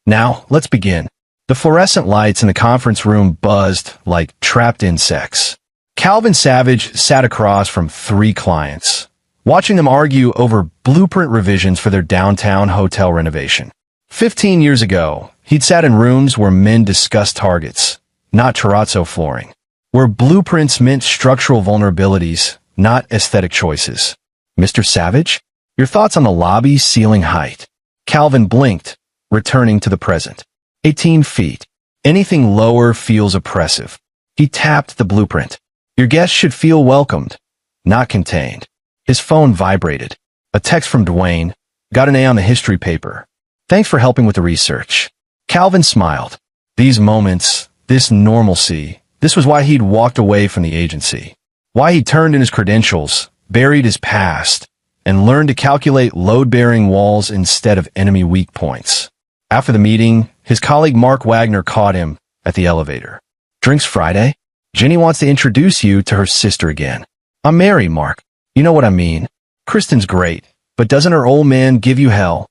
Now, let's begin. The fluorescent lights in the conference room buzzed like trapped insects. Calvin Savage sat across from 3 clients, watching them argue over blueprint revisions for their downtown hotel renovation. 15 years ago, he'd sat in rooms where men discussed targets, not terrazzo flooring, where blueprints meant structural vulnerabilities, not aesthetic choices. Mr. Savage, your thoughts on the lobby ceiling height? Calvin blinked, returning to the present. 18 feet. Anything lower feels oppressive. He tapped the blueprint. Your guests should feel welcomed, not contained. His phone vibrated. A text from Dwayne. Got an A on the history paper. Thanks for helping with the research. Calvin smiled. These moments, this normalcy, this was why he'd walked away from the agency. Why he turned in his credentials, buried his past, and learned to calculate load-bearing walls instead of enemy weak points. After the meeting, his colleague Mark Wagner caught him at the elevator. Drinks Friday? Jenny wants to introduce you to her sister again. I'm Mary, Mark. You know what I mean. Kristen's great, but doesn't her old man give you hell?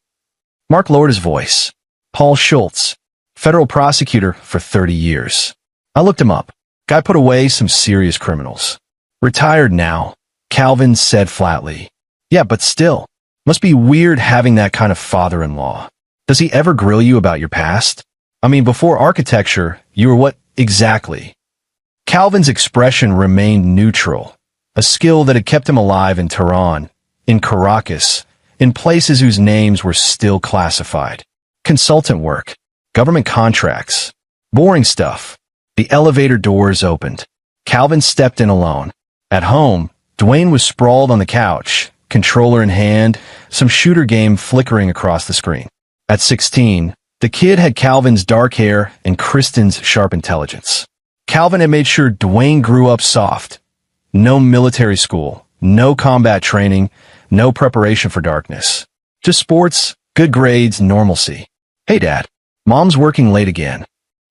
Mark lowered his voice. Paul Schultz, federal prosecutor for 30 years. I looked him up. Guy put away some serious criminals. Retired now, Calvin said flatly. Yeah, but still, must be weird having that kind of father-in-law. Does he ever grill you about your past? I mean, before architecture, you were what exactly? Calvin's expression remained neutral, a skill that had kept him alive in Tehran, in Caracas, in places whose names were still classified. Consultant work, government contracts, boring stuff. The elevator doors opened. Calvin stepped in alone. At home, Dwayne was sprawled on the couch, controller in hand, some shooter game flickering across the screen. At 16, the kid had Calvin's dark hair and Kristen's sharp intelligence. Calvin had made sure Dwayne grew up soft. No military school, no combat training, no preparation for darkness. Just sports, good grades, normalcy. Hey, Dad. Mom's working late again.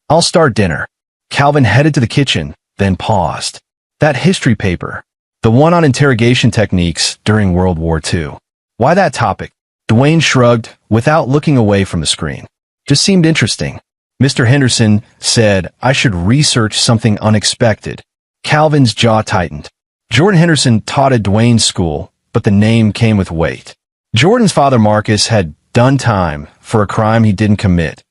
I'll start dinner. Calvin headed to the kitchen, then paused. That history paper, the one on interrogation techniques during World War II. Why that topic? Dwayne shrugged without looking away from the screen. Just seemed interesting. Mr. Henderson said I should research something unexpected. Calvin's jaw tightened. Jordan Henderson taught at Dwayne's school, but the name came with weight. Jordan's father Marcus had done time for a crime he didn't commit,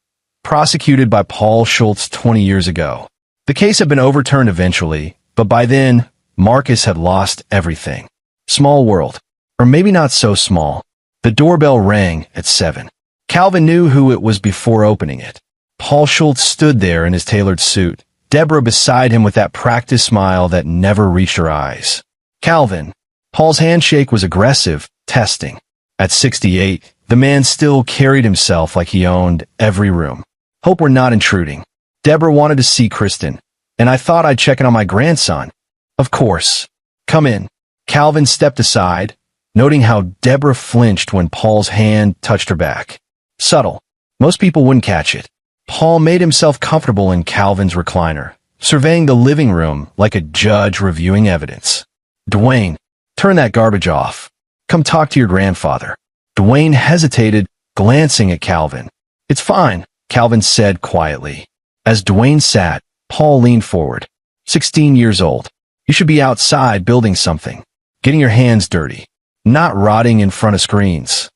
prosecuted by Paul Schultz 20 years ago. The case had been overturned eventually, but by then, Marcus had lost everything. Small world. Or maybe not so small. The doorbell rang at 7. Calvin knew who it was before opening it. Paul Schultz stood there in his tailored suit, Deborah beside him with that practiced smile that never reached her eyes. Calvin. Paul's handshake was aggressive, testing. At 68, the man still carried himself like he owned every room. Hope we're not intruding. Deborah wanted to see Kristen, and I thought I'd check in on my grandson. Of course. Come in. Calvin stepped aside, noting how Deborah flinched when Paul's hand touched her back. Subtle. Most people wouldn't catch it. Paul made himself comfortable in Calvin's recliner, surveying the living room like a judge reviewing evidence. Dwayne, turn that garbage off. Come talk to your grandfather. Dwayne hesitated, glancing at Calvin. It's fine, Calvin said quietly. As Dwayne sat, Paul leaned forward. 16 years old. You should be outside building something, getting your hands dirty, not rotting in front of screens.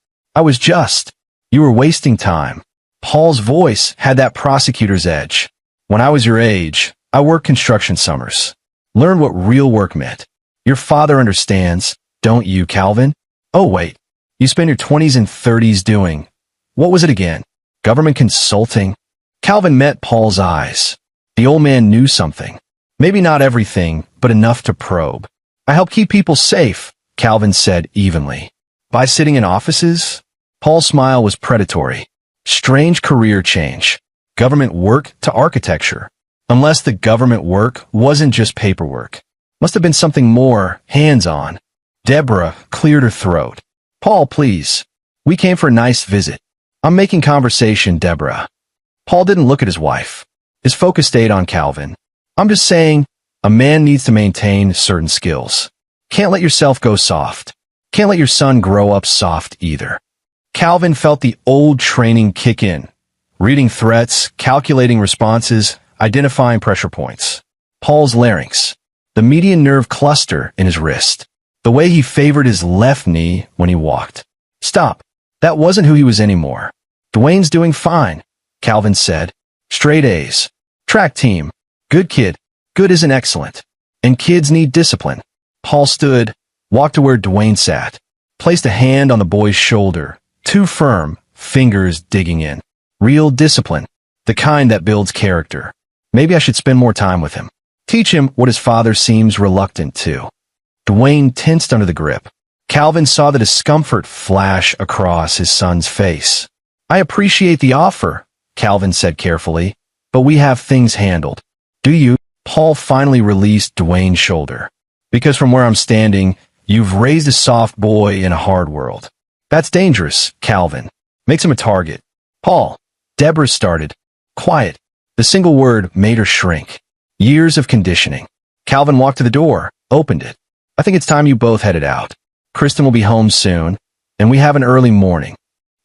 You were wasting time. Paul's voice had that prosecutor's edge. When I was your age, I worked construction summers. Learned what real work meant. Your father understands, don't you, Calvin? Oh, wait. You spent your 20s and 30s doing. What was it again? Government consulting? Calvin met Paul's eyes. The old man knew something. Maybe not everything, but enough to probe. I help keep people safe, Calvin said evenly. By sitting in offices? Paul's smile was predatory. Strange career change. Government work to architecture. Unless the government work wasn't just paperwork. Must have been something more hands-on. Deborah cleared her throat. Paul, please. We came for a nice visit. I'm making conversation, Deborah. Paul didn't look at his wife. His focus stayed on Calvin. I'm just saying, a man needs to maintain certain skills. Can't let yourself go soft. Can't let your son grow up soft either. Calvin felt the old training kick in. reading threats, calculating responses, identifying pressure points. Paul's larynx, the median nerve cluster in his wrist, the way he favored his left knee when he walked. Stop. That wasn't who he was anymore. Dwayne's doing fine, Calvin said. Straight A's. Track team. Good kid. Good isn't excellent. And kids need discipline. Paul stood, walked to where Dwayne sat, placed a hand on the boy's shoulder, too firm, fingers digging in. Real discipline. The kind that builds character. Maybe I should spend more time with him. Teach him what his father seems reluctant to. Dwayne tensed under the grip. Calvin saw the discomfort flash across his son's face. I appreciate the offer, Calvin said carefully, but we have things handled. Do you? Paul finally released Dwayne's shoulder. Because from where I'm standing, you've raised a soft boy in a hard world. That's dangerous, Calvin. Makes him a target. Paul. Deborah started. Quiet. The single word made her shrink. Years of conditioning. Calvin walked to the door, opened it. I think it's time you both headed out. Kristen will be home soon, and we have an early morning.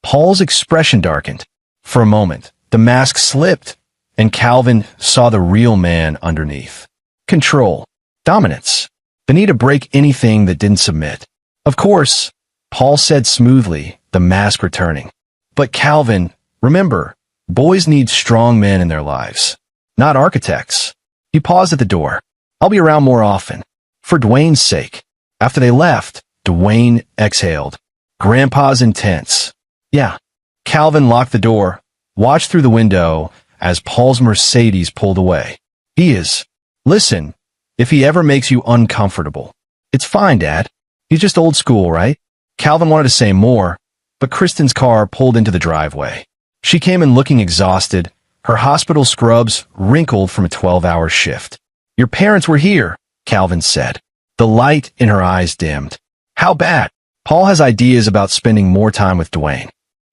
Paul's expression darkened. For a moment, the mask slipped, and Calvin saw the real man underneath. Control. Dominance. The need to break anything that didn't submit. Of course, Paul said smoothly, the mask returning. But Calvin, remember, boys need strong men in their lives, not architects. He paused at the door. I'll be around more often. For Dwayne's sake. After they left, Dwayne exhaled. Grandpa's intense. Yeah. Calvin locked the door, watched through the window as Paul's Mercedes pulled away. He is. Listen, if he ever makes you uncomfortable. It's fine, Dad. He's just old school, right? Calvin wanted to say more, but Kristen's car pulled into the driveway. She came in looking exhausted, her hospital scrubs wrinkled from a 12-hour shift. Your parents were here, Calvin said. The light in her eyes dimmed. How bad? Paul has ideas about spending more time with Dwayne.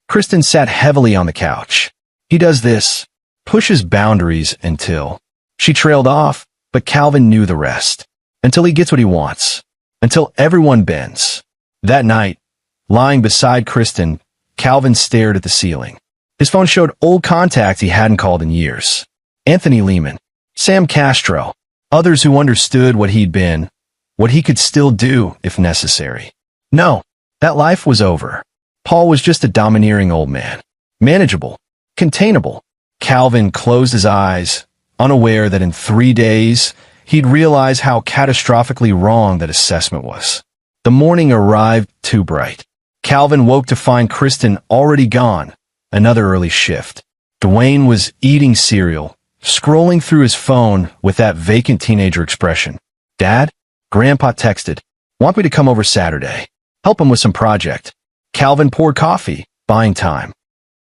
Kristen sat heavily on the couch. He does this, pushes boundaries until. She trailed off, but Calvin knew the rest. Until he gets what he wants. Until everyone bends. That night, lying beside Kristen, Calvin stared at the ceiling. His phone showed old contacts he hadn't called in years. Anthony Lehman, Sam Castro, others who understood what he'd been, what he could still do if necessary. No, that life was over. Paul was just a domineering old man. Manageable. Containable. Calvin closed his eyes, unaware that in 3 days, he'd realize how catastrophically wrong that assessment was. The morning arrived too bright. Calvin woke to find Kristen already gone, another early shift. Dwayne was eating cereal, scrolling through his phone with that vacant teenager expression. Dad? Grandpa texted. Want me to come over Saturday? Help him with some project. Calvin poured coffee, buying time.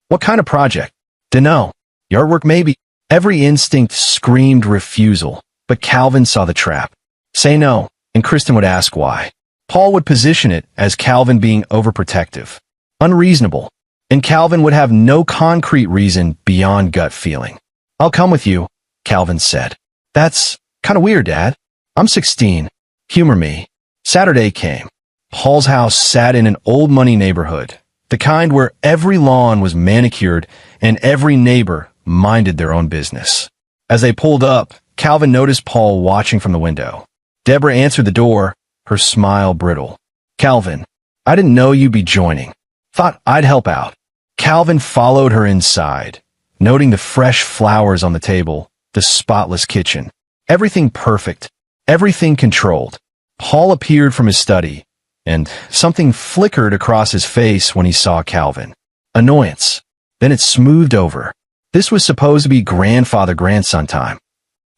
What kind of project? Dunno. Yard work maybe. Every instinct screamed refusal, but Calvin saw the trap. Say no, and Kristen would ask why. Paul would position it as Calvin being overprotective, unreasonable, and Calvin would have no concrete reason beyond gut feeling. I'll come with you, Calvin said. That's kind of weird, Dad. I'm 16. Humor me. Saturday came. Paul's house sat in an old money neighborhood, the kind where every lawn was manicured and every neighbor minded their own business. As they pulled up, Calvin noticed Paul watching from the window. Deborah answered the door, her smile brittle. Calvin, I didn't know you'd be joining. Thought I'd help out. Calvin followed her inside, noting the fresh flowers on the table, the spotless kitchen. Everything perfect, everything controlled. Paul appeared from his study, and something flickered across his face when he saw Calvin. Annoyance. Then it smoothed over. This was supposed to be grandfather-grandson time.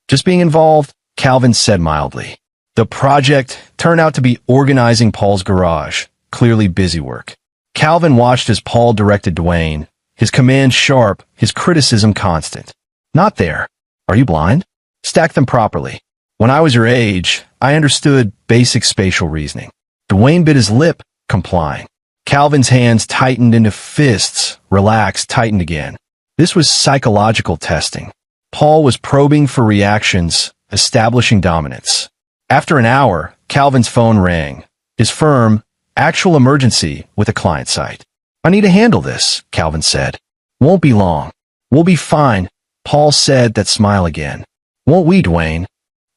Just being involved, Calvin said mildly. The project turned out to be organizing Paul's garage, clearly busy work. Calvin watched as Paul directed Dwayne, his command sharp, his criticism constant. Not there. Are you blind? Stack them properly. When I was your age, I understood basic spatial reasoning. Dwayne bit his lip, complying. Calvin's hands tightened into fists, relaxed, tightened again. This was psychological testing. Paul was probing for reactions, establishing dominance. After an hour, Calvin's phone rang. His firm, actual emergency with a client site. I need to handle this, Calvin said. Won't be long. We'll be fine, Paul said, that smile again. Won't we, Dwayne?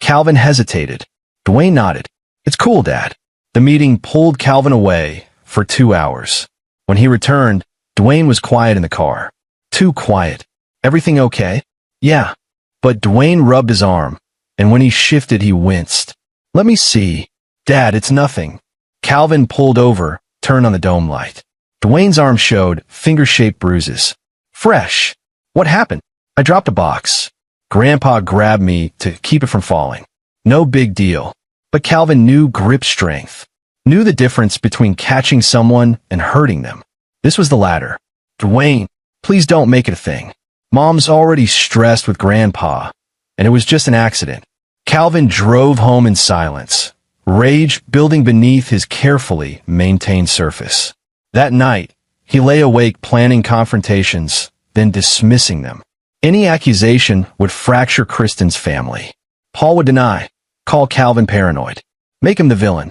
Calvin hesitated. Dwayne nodded. It's cool, Dad. The meeting pulled Calvin away for 2 hours. When he returned, Dwayne was quiet in the car. Too quiet. Everything okay? Yeah. But Dwayne rubbed his arm, and when he shifted, he winced. Let me see. Dad, it's nothing. Calvin pulled over, turned on the dome light. Dwayne's arm showed finger-shaped bruises. Fresh. What happened? I dropped a box. Grandpa grabbed me to keep it from falling. No big deal. But Calvin knew grip strength. Knew the difference between catching someone and hurting them. This was the latter. Dwayne, please don't make it a thing. Mom's already stressed with Grandpa, and it was just an accident. Calvin drove home in silence, rage building beneath his carefully maintained surface. That night, he lay awake planning confrontations, then dismissing them. Any accusation would fracture Kristen's family. Paul would deny, call Calvin paranoid, make him the villain.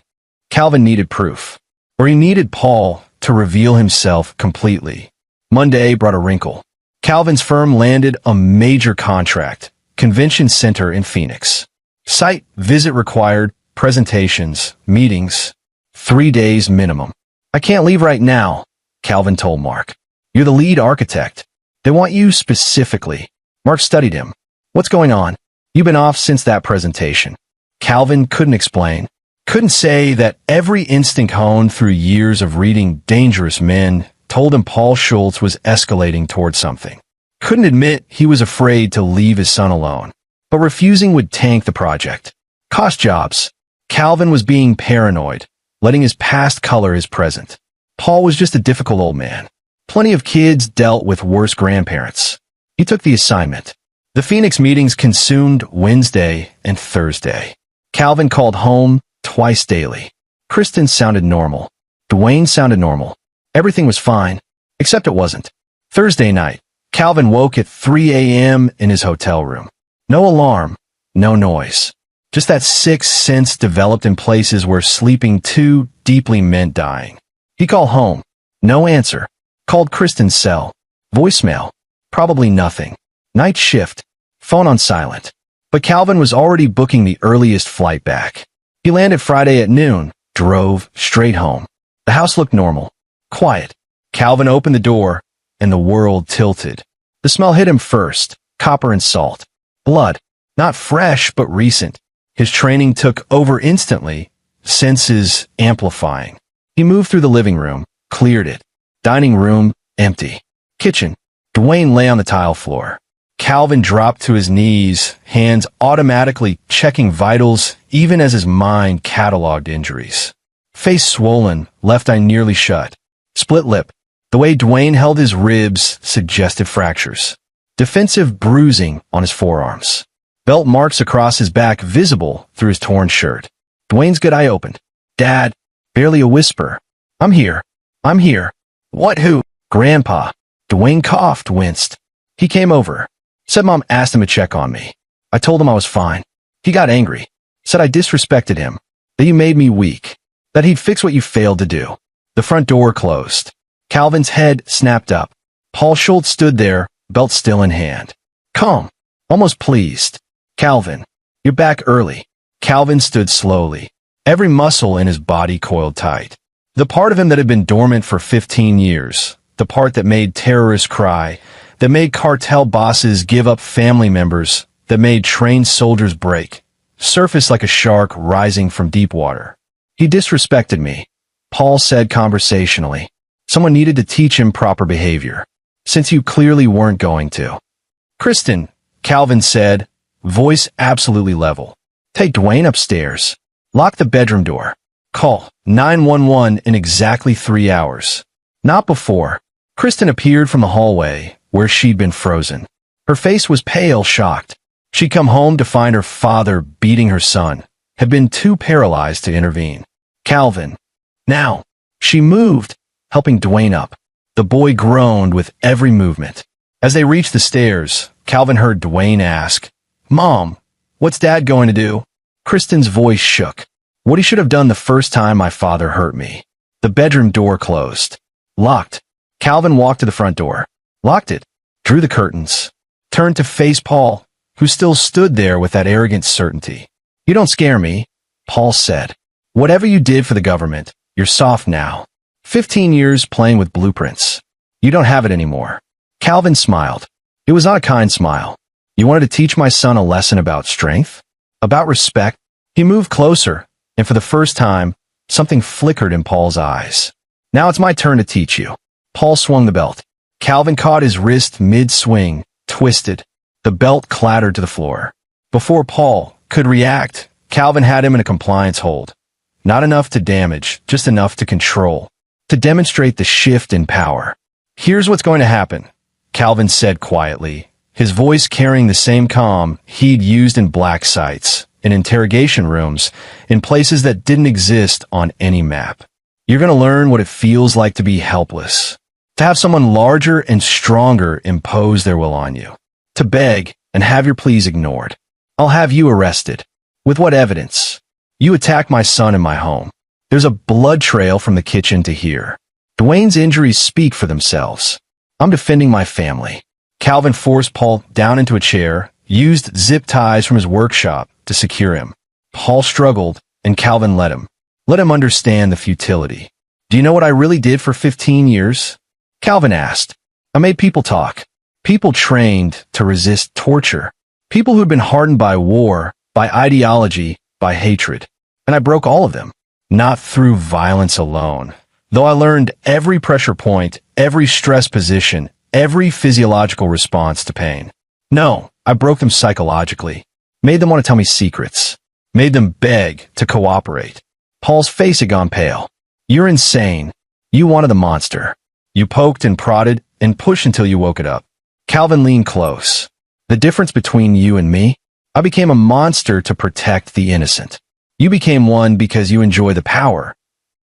Calvin needed proof, or he needed Paul to reveal himself completely. Monday brought a wrinkle. Calvin's firm landed a major contract, convention center in Phoenix. Site visit required, presentations, meetings, 3 days minimum. I can't leave right now, Calvin told Mark. You're the lead architect. They want you specifically. Mark studied him. What's going on? You've been off since that presentation. Calvin couldn't explain. Couldn't say that every instinct honed through years of reading Dangerous Men told him Paul Schultz was escalating towards something. Couldn't admit he was afraid to leave his son alone. But refusing would tank the project. Cost jobs. Calvin was being paranoid, letting his past color his present. Paul was just a difficult old man. Plenty of kids dealt with worse grandparents. He took the assignment. The Phoenix meetings consumed Wednesday and Thursday. Calvin called home twice daily. Kristen sounded normal. Dwayne sounded normal. Everything was fine, except it wasn't. Thursday night, Calvin woke at 3 a.m. in his hotel room. No alarm, no noise. Just that sixth sense developed in places where sleeping too deeply meant dying. He called home. No answer. Called Kristen's cell. Voicemail. Probably nothing. Night shift. Phone on silent. But Calvin was already booking the earliest flight back. He landed Friday at noon, drove straight home. The house looked normal. Quiet. Calvin opened the door, and the world tilted. The smell hit him first. Copper and salt. Blood. Not fresh, but recent. His training took over instantly, senses amplifying. He moved through the living room, cleared it. Dining room, empty. Kitchen. Dwayne lay on the tile floor. Calvin dropped to his knees, hands automatically checking vitals even as his mind cataloged injuries. Face swollen, left eye nearly shut. Split lip. The way Dwayne held his ribs suggested fractures. Defensive bruising on his forearms. Belt marks across his back visible through his torn shirt. Dwayne's good eye opened. Dad. Barely a whisper. I'm here. I'm here. What, who? Grandpa. Dwayne coughed, winced. He came over. Said Mom asked him to check on me. I told him I was fine. He got angry. Said I disrespected him. That you made me weak. That he'd fix what you failed to do. The front door closed. Calvin's head snapped up. Paul Schultz stood there, belt still in hand. Calm. Almost pleased. Calvin. You're back early. Calvin stood slowly. Every muscle in his body coiled tight. The part of him that had been dormant for 15 years. The part that made terrorists cry. That made cartel bosses give up family members. That made trained soldiers break. Surfaced like a shark rising from deep water. He disrespected me. Paul said conversationally. Someone needed to teach him proper behavior. Since you clearly weren't going to. Kristen, Calvin said, voice absolutely level. Take Dwayne upstairs. Lock the bedroom door. Call 911 in exactly 3 hours. Not before. Kristen appeared from the hallway, where she'd been frozen. Her face was pale, shocked. She'd come home to find her father beating her son, had been too paralyzed to intervene. Calvin. Now. She moved, helping Dwayne up. The boy groaned with every movement. As they reached the stairs, Calvin heard Dwayne ask, Mom, what's Dad going to do? Kristen's voice shook. What he should have done the first time my father hurt me. The bedroom door closed. Locked. Calvin walked to the front door. Locked it. drew the curtains, turned to face Paul, who still stood there with that arrogant certainty. "You don't scare me," Paul said. "Whatever you did for the government, you're soft now. 15 years playing with blueprints. You don't have it anymore." Calvin smiled. It was not a kind smile. "You wanted to teach my son a lesson about strength? About respect?" He moved closer, and for the first time, something flickered in Paul's eyes. "Now it's my turn to teach you." Paul swung the belt. Calvin caught his wrist mid-swing, twisted. The belt clattered to the floor. Before Paul could react, Calvin had him in a compliance hold. Not enough to damage, just enough to control, to demonstrate the shift in power. "Here's what's going to happen," Calvin said quietly, his voice carrying the same calm he'd used in black sites, in interrogation rooms, in places that didn't exist on any map. "You're going to learn what it feels like to be helpless, to have someone larger and stronger impose their will on you, to beg and have your pleas ignored. I'll have you arrested. With what evidence? You attacked my son in my home. There's a blood trail from the kitchen to here. Dwayne's injuries speak for themselves. I'm defending my family." Calvin forced Paul down into a chair, used zip ties from his workshop to secure him. Paul struggled, and Calvin let him. Let him understand the futility. "Do you know what I really did for 15 years? Calvin asked. "I made people talk. People trained to resist torture. People who'd been hardened by war, by ideology, by hatred. And I broke all of them. Not through violence alone. Though I learned every pressure point, every stress position, every physiological response to pain. No, I broke them psychologically. Made them want to tell me secrets. Made them beg to cooperate." Paul's face had gone pale. "You're insane. You wanted the monster. You poked and prodded and pushed until you woke it up." Calvin leaned close. "The difference between you and me? I became a monster to protect the innocent. You became one because you enjoy the power."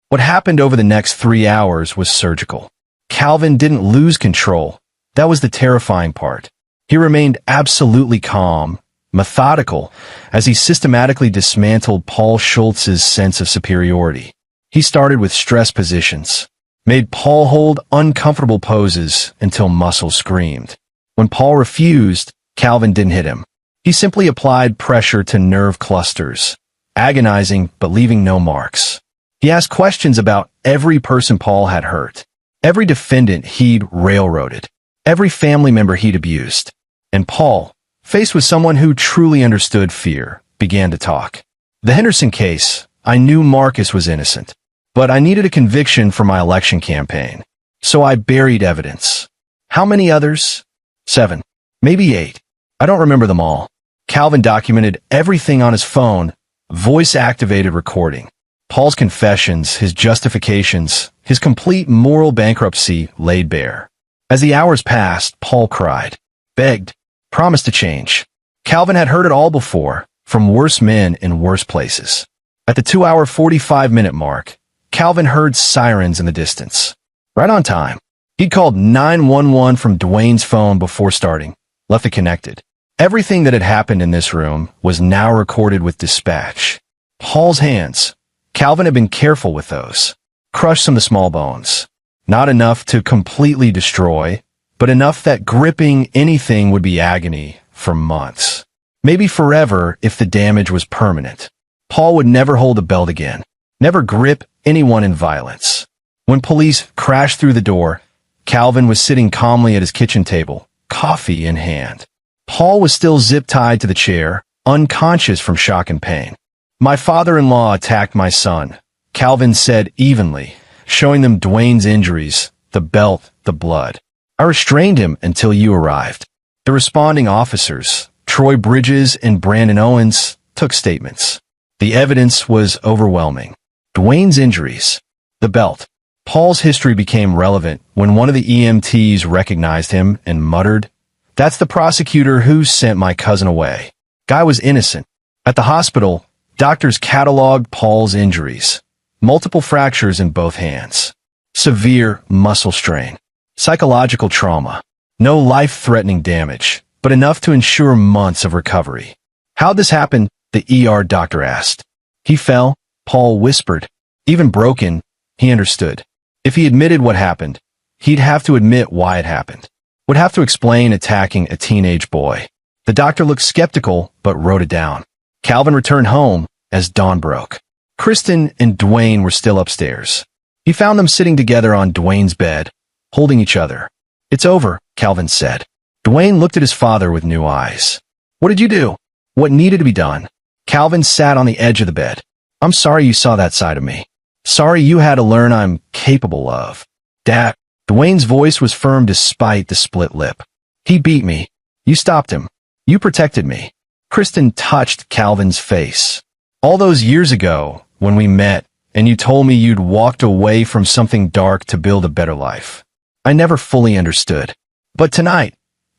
What happened over the next 3 hours was surgical. Calvin didn't lose control. That was the terrifying part. He remained absolutely calm, methodical, as he systematically dismantled Paul Schultz's sense of superiority. He started with stress positions, made Paul hold uncomfortable poses until muscles screamed. When Paul refused, Calvin didn't hit him. He simply applied pressure to nerve clusters, agonizing but leaving no marks. He asked questions about every person Paul had hurt, every defendant he'd railroaded, every family member he'd abused. And Paul, faced with someone who truly understood fear, began to talk. "The Henderson case, I knew Marcus was innocent, but I needed a conviction for my election campaign. So I buried evidence. How many others? 7, maybe 8. I don't remember them all." Calvin documented everything on his phone, voice-activated recording. Paul's confessions, his justifications, his complete moral bankruptcy laid bare. As the hours passed, Paul cried, begged, promised to change. Calvin had heard it all before, from worse men in worse places. At the 2-hour 45-minute mark, Calvin heard sirens in the distance. Right on time. He'd called 911 from Dwayne's phone before starting, left it connected. Everything that had happened in this room was now recorded with dispatch. Paul's hands. Calvin had been careful with those. Crushed some of the small bones. Not enough to completely destroy, but enough that gripping anything would be agony for months. Maybe forever if the damage was permanent. Paul would never hold a belt again. Never grip anyone in violence. When police crashed through the door, Calvin was sitting calmly at his kitchen table, coffee in hand. Paul was still zip-tied to the chair, unconscious from shock and pain. "My father-in-law attacked my son," Calvin said evenly, showing them Dwayne's injuries, the belt, the blood. "I restrained him until you arrived." The responding officers, Troy Bridges and Brandon Owens, took statements. The evidence was overwhelming. Dwayne's injuries, the belt. Paul's history became relevant when one of the EMTs recognized him and muttered, "That's the prosecutor who sent my cousin away." Guy was innocent. At the hospital, doctors cataloged Paul's injuries. Multiple fractures in both hands. Severe muscle strain. Psychological trauma. No life-threatening damage, but enough to ensure months of recovery. "How'd this happen?" the ER doctor asked. "He fell," Paul whispered. Even broken, he understood. If he admitted what happened, he'd have to admit why it happened. would have to explain attacking a teenage boy. The doctor looked skeptical, but wrote it down. Calvin returned home as dawn broke. Kristen and Dwayne were still upstairs. He found them sitting together on Dwayne's bed, holding each other. "It's over," Calvin said. Dwayne looked at his father with new eyes. "What did you do? What needed to be done?" Calvin sat on the edge of the bed. "I'm sorry you saw that side of me. Sorry you had to learn I'm capable of." "Dad." Dwayne's voice was firm despite the split lip. "He beat me. You stopped him. You protected me." Kristen touched Calvin's face. "All those years ago, when we met, and you told me you'd walked away from something dark to build a better life. I never fully understood. But tonight,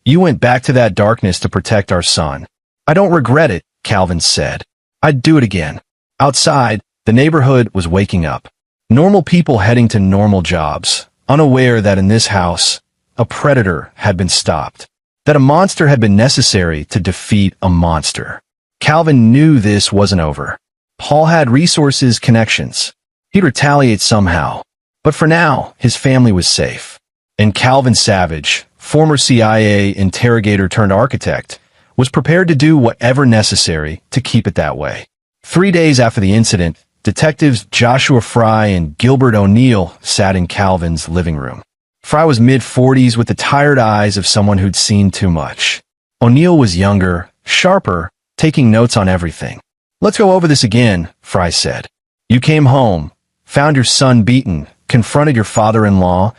you went back to that darkness to protect our son. I don't regret it," Calvin said. "I'd do it again." Outside, the neighborhood was waking up. Normal people heading to normal jobs, unaware that in this house, a predator had been stopped, that a monster had been necessary to defeat a monster. Calvin knew this wasn't over. Paul had resources, connections. He'd retaliate somehow. But for now, his family was safe. And Calvin Savage, former CIA interrogator turned architect, was prepared to do whatever necessary to keep it that way. 3 days after the incident, detectives Joshua Fry and Gilbert O'Neill sat in Calvin's living room. Fry was mid-40s with the tired eyes of someone who'd seen too much. O'Neill was younger, sharper, taking notes on everything. "Let's go over this again," Fry said. "You came home, found your son beaten, confronted your father-in-law,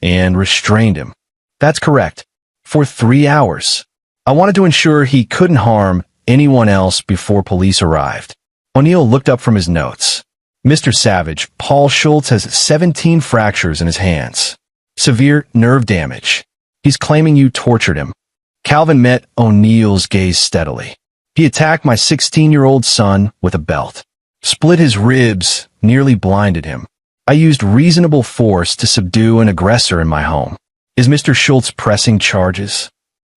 and restrained him." "That's correct. For 3 hours. I wanted to ensure he couldn't harm anyone else before police arrived." O'Neill looked up from his notes. "Mr. Savage, Paul Schultz has 17 fractures in his hands. Severe nerve damage. He's claiming you tortured him." Calvin met O'Neill's gaze steadily. "He attacked my 16-year-old son with a belt. Split his ribs, nearly blinded him. I used reasonable force to subdue an aggressor in my home. Is Mr. Schultz pressing charges?"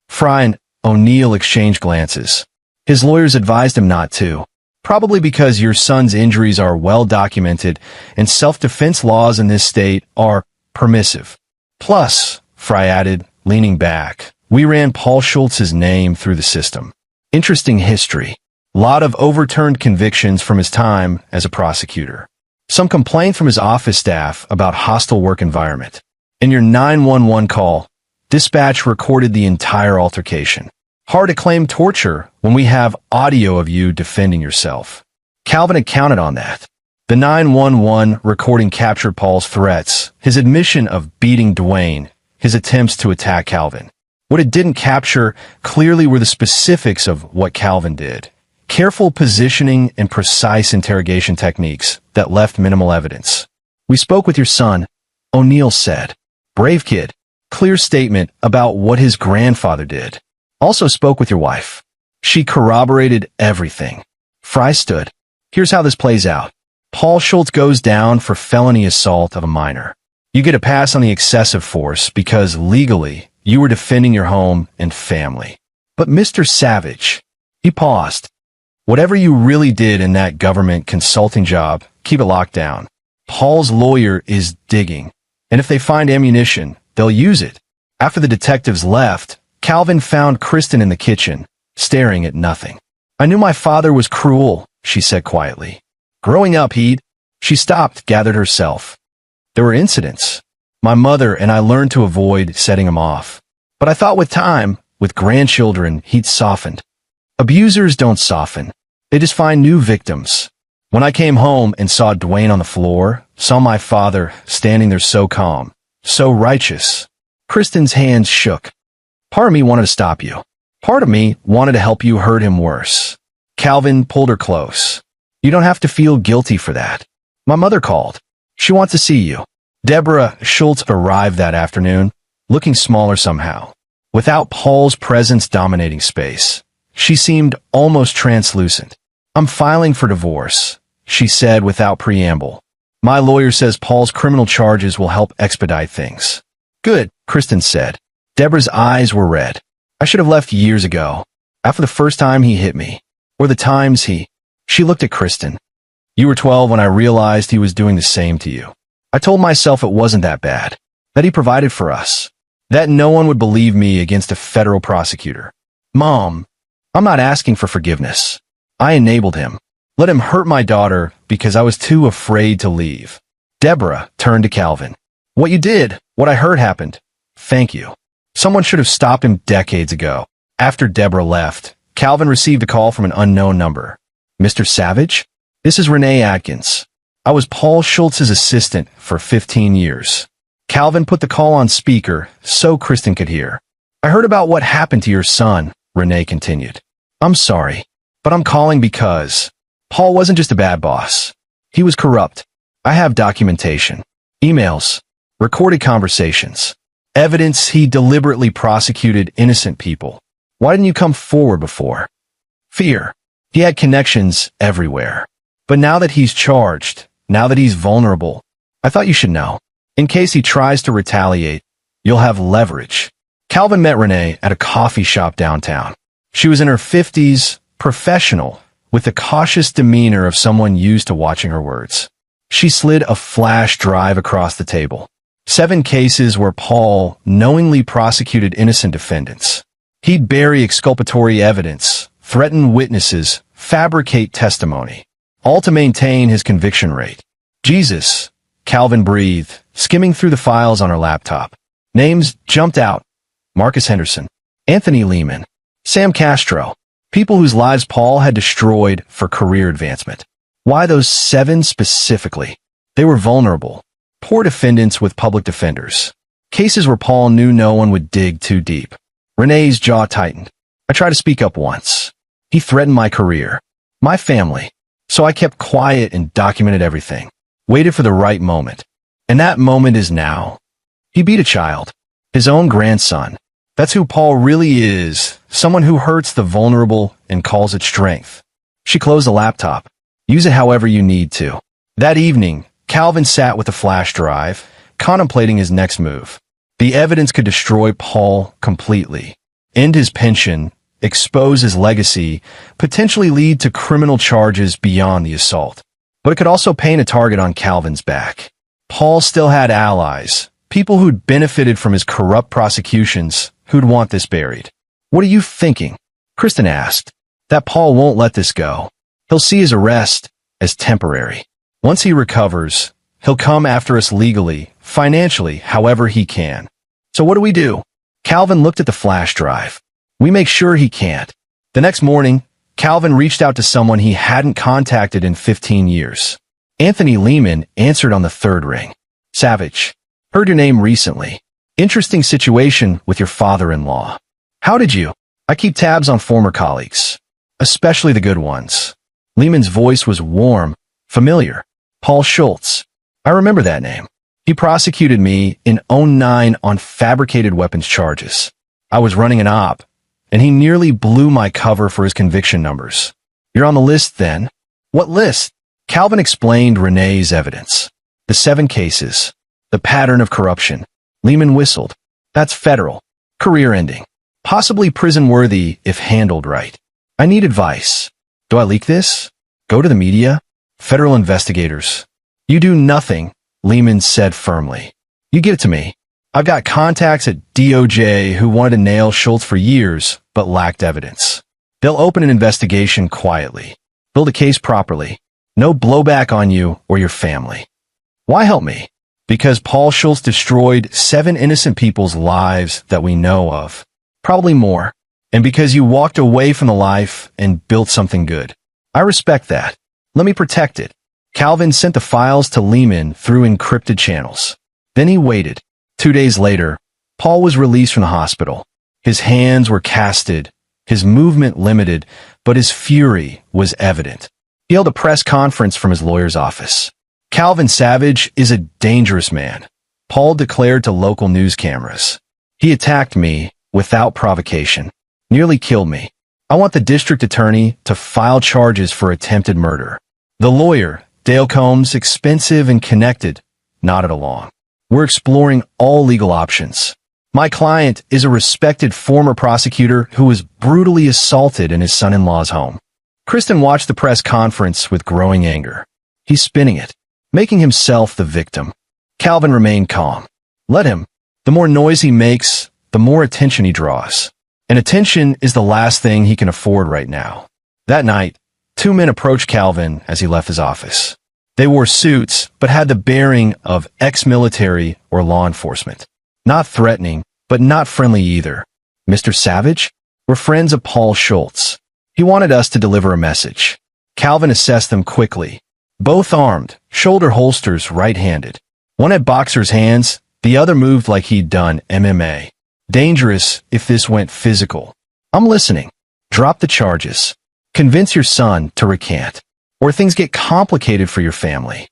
Fry and O'Neill exchanged glances. His lawyers advised him not to. "Probably because your son's injuries are well documented and self-defense laws in this state are permissive. Plus," Fry added, leaning back, "we ran Paul Schultz's name through the system. Interesting history. Lot of overturned convictions from his time as a prosecutor. Some complaint from his office staff about hostile work environment. In your 911 call, dispatch recorded the entire altercation. Hard to claim torture when we have audio of you defending yourself." Calvin had counted on that. The 911 recording captured Paul's threats, his admission of beating Dwayne, his attempts to attack Calvin. What it didn't capture clearly were the specifics of what Calvin did. Careful positioning and precise interrogation techniques that left minimal evidence. "We spoke with your son," O'Neill said. "Brave kid. Clear statement about what his grandfather did. Also spoke with your wife. She corroborated everything." Fry stood. "Here's how this plays out. Paul Schultz goes down for felony assault of a minor. You get a pass on the excessive force because legally you were defending your home and family. But Mr. Savage," he paused, "whatever you really did in that government consulting job, keep it locked down. Paul's lawyer is digging, and if they find ammunition, they'll use it." After the detectives left, Calvin found Kristen in the kitchen, staring at nothing. "I knew my father was cruel," she said quietly. "Growing up, She stopped, gathered herself. "There were incidents. My mother and I learned to avoid setting him off. But I thought with time, with grandchildren, he'd softened. Abusers don't soften. They just find new victims. When I came home and saw Dwayne on the floor, saw my father standing there so calm, so righteous." Kristen's hands shook. "Part of me wanted to stop you. Part of me wanted to help you hurt him worse." Calvin pulled her close. "You don't have to feel guilty for that. My mother called. She wants to see you." Deborah Schultz arrived that afternoon, looking smaller somehow. Without Paul's presence dominating space, she seemed almost translucent. "I'm filing for divorce," she said without preamble. "My lawyer says Paul's criminal charges will help expedite things." "Good," Kristen said. Deborah's eyes were red. "I should have left years ago, after the first time he hit me, or the times he—" She looked at Kristen. "You were 12 when I realized he was doing the same to you. I told myself it wasn't that bad, that he provided for us. that no one would believe me against a federal prosecutor. Mom, I'm not asking for forgiveness. I enabled him. Let him hurt my daughter because I was too afraid to leave. Deborah turned to Calvin. What you did, what I heard happened. Thank you. Someone should have stopped him decades ago. After Deborah left, Calvin received a call from an unknown number. Mr. Savage? This is Renee Atkins. I was Paul Schultz's assistant for 15 years. Calvin put the call on speaker so Kristen could hear. I heard about what happened to your son, Renee continued. I'm sorry, but I'm calling because Paul wasn't just a bad boss. He was corrupt. I have documentation, emails, recorded conversations, evidence he deliberately prosecuted innocent people. Why didn't you come forward before? Fear. He had connections everywhere. But now that he's charged, now that he's vulnerable, I thought you should know. In case he tries to retaliate, you'll have leverage. Calvin met Renee at a coffee shop downtown. She was in her 50s, professional, with the cautious demeanor of someone used to watching her words. She slid a flash drive across the table. 7 cases where Paul knowingly prosecuted innocent defendants. He'd bury exculpatory evidence, threaten witnesses, fabricate testimony, all to maintain his conviction rate. Jesus, Calvin breathed, skimming through the files on her laptop. Names jumped out. Marcus Henderson, Anthony Lehman, Sam Castro, people whose lives Paul had destroyed for career advancement. Why those 7 specifically? They were vulnerable, poor defendants with public defenders. Cases where Paul knew no one would dig too deep. Renee's jaw tightened. I tried to speak up once. He threatened my career, my family. So I kept quiet and documented everything. Waited for the right moment. And that moment is now. He beat a child, his own grandson. That's who Paul really is, someone who hurts the vulnerable and calls it strength. She closed the laptop. Use it however you need to. That evening, Calvin sat with a flash drive, contemplating his next move. The evidence could destroy Paul completely, end his pension, expose his legacy, potentially lead to criminal charges beyond the assault. But it could also paint a target on Calvin's back. Paul still had allies, people who'd benefited from his corrupt prosecutions, who'd want this buried. What are you thinking? Kristen asked. That Paul won't let this go. He'll see his arrest as temporary. Once he recovers, he'll come after us legally, financially, however he can. So what do we do? Calvin looked at the flash drive. We make sure he can't. The next morning, Calvin reached out to someone he hadn't contacted in 15 years. Anthony Lehman answered on the 3rd ring. Savage. Heard your name recently. Interesting situation with your father-in-law. How did you? I keep tabs on former colleagues, especially the good ones. Lehman's voice was warm, familiar. Paul Schultz. I remember that name. He prosecuted me in '09 on fabricated weapons charges. I was running an op, and he nearly blew my cover for his conviction numbers. You're on the list then? What list? Calvin explained Renee's evidence. The 7 cases. The pattern of corruption. Lehman whistled. That's federal. Career-ending. Possibly prison-worthy if handled right. I need advice. Do I leak this? Go to the media? Federal investigators. You do nothing, Lehman said firmly. You give it to me. I've got contacts at DOJ who wanted to nail Schultz for years, but lacked evidence. They'll open an investigation quietly. Build a case properly. No blowback on you or your family. Why help me? Because Paul Schultz destroyed 7 innocent people's lives that we know of. Probably more. And because you walked away from the life and built something good. I respect that. Let me protect it. Calvin sent the files to Lehman through encrypted channels. Then he waited. 2 days later, Paul was released from the hospital. His hands were casted, his movement limited, but his fury was evident. He held a press conference from his lawyer's office. Calvin Savage is a dangerous man, Paul declared to local news cameras. He attacked me without provocation, nearly killed me. I want the district attorney to file charges for attempted murder. The lawyer, Dale Combs, expensive and connected, nodded along. We're exploring all legal options. My client is a respected former prosecutor who was brutally assaulted in his son-in-law's home. Kristen watched the press conference with growing anger. He's spinning it, making himself the victim. Calvin remained calm. Let him. The more noise he makes, the more attention he draws. And attention is the last thing he can afford right now. That night, two men approached Calvin as he left his office. They wore suits, but had the bearing of ex-military or law enforcement. Not threatening, but not friendly either. "Mr. Savage? We're friends of Paul Schultz. He wanted us to deliver a message." Calvin assessed them quickly. Both armed, shoulder holsters right-handed. One had boxer's hands, the other moved like he'd done MMA. Dangerous if this went physical. "I'm listening. Drop the charges. Convince your son to recant, or things get complicated for your family."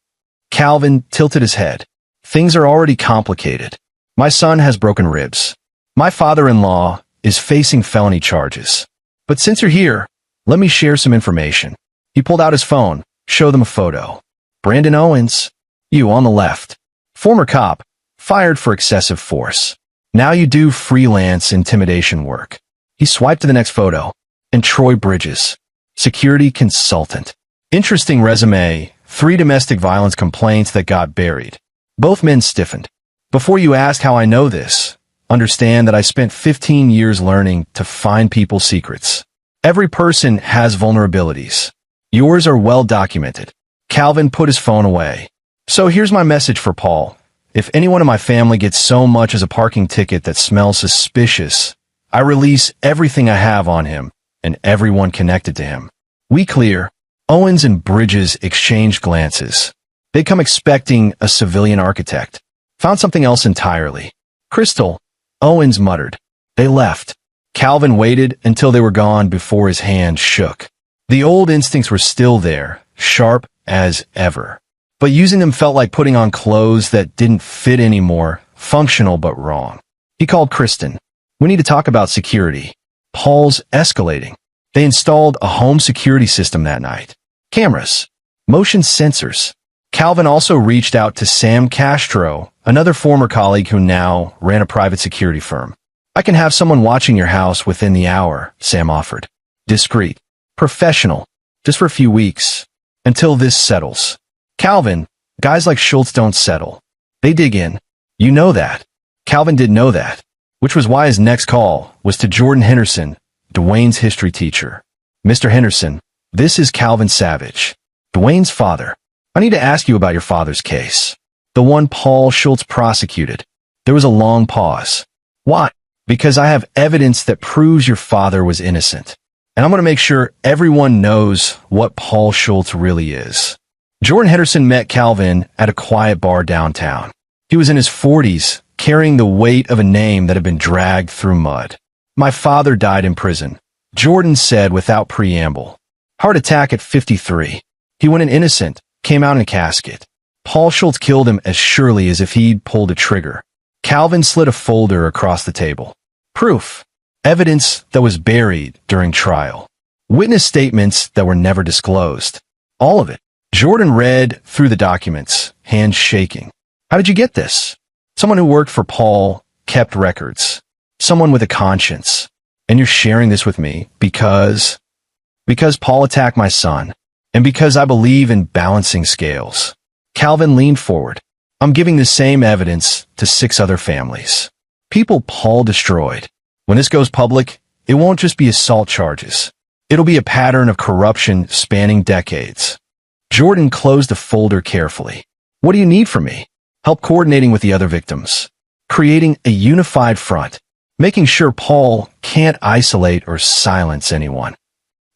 Calvin tilted his head. "Things are already complicated. My son has broken ribs. My father-in-law is facing felony charges. But since you're here, let me share some information." He pulled out his phone, showed them a photo. "Brandon Owens, you on the left. Former cop, fired for excessive force. Now you do freelance intimidation work." He swiped to the next photo. "And Troy Bridges, security consultant. Interesting resume, 3 domestic violence complaints that got buried." Both men stiffened. "Before you ask how I know this, understand that I spent 15 years learning to find people's secrets. Every person has vulnerabilities. Yours are well documented." Calvin put his phone away. "So here's my message for Paul. If anyone in my family gets so much as a parking ticket that smells suspicious, I release everything I have on him and everyone connected to him. We clear." Owens and Bridges exchanged glances. They'd come expecting a civilian architect. Found something else entirely. "Crystal," Owens muttered. They left. Calvin waited until they were gone before his hand shook. The old instincts were still there, sharp as ever. But using them felt like putting on clothes that didn't fit anymore, functional but wrong. He called Kristen. "We need to talk about security. Paul's escalating." They installed a home security system that night. Cameras. Motion sensors. Calvin also reached out to Sam Castro, another former colleague who now ran a private security firm. "I can have someone watching your house within the hour," Sam offered. "Discreet. Professional. Just for a few weeks. Until this settles." "Calvin, guys like Schultz don't settle. They dig in. You know that." Calvin didn't know that, which was why his next call was to Jordan Henderson, Dwayne's history teacher. "Mr. Henderson, this is Calvin Savage, Dwayne's father. I need to ask you about your father's case. The one Paul Schultz prosecuted." There was a long pause. "Why?" "Because I have evidence that proves your father was innocent. And I'm going to make sure everyone knows what Paul Schultz really is." Jordan Henderson met Calvin at a quiet bar downtown. He was in his 40s, carrying the weight of a name that had been dragged through mud. "My father died in prison," Jordan said without preamble. "Heart attack at 53. He went in innocent, came out in a casket. Paul Schultz killed him as surely as if he'd pulled a trigger." Calvin slid a folder across the table. "Proof. Evidence that was buried during trial. Witness statements that were never disclosed. All of it." Jordan read through the documents, hands shaking. "How did you get this?" "Someone who worked for Paul, kept records. Someone with a conscience. And you're sharing this with me because Paul attacked my son, and because I believe in balancing scales." Calvin leaned forward. "I'm giving the same evidence to 6 other families. People Paul destroyed. When this goes public, it won't just be assault charges. It'll be a pattern of corruption spanning decades." Jordan closed the folder carefully. "What do you need from me?" "Help coordinating with the other victims. Creating a unified front. Making sure Paul can't isolate or silence anyone."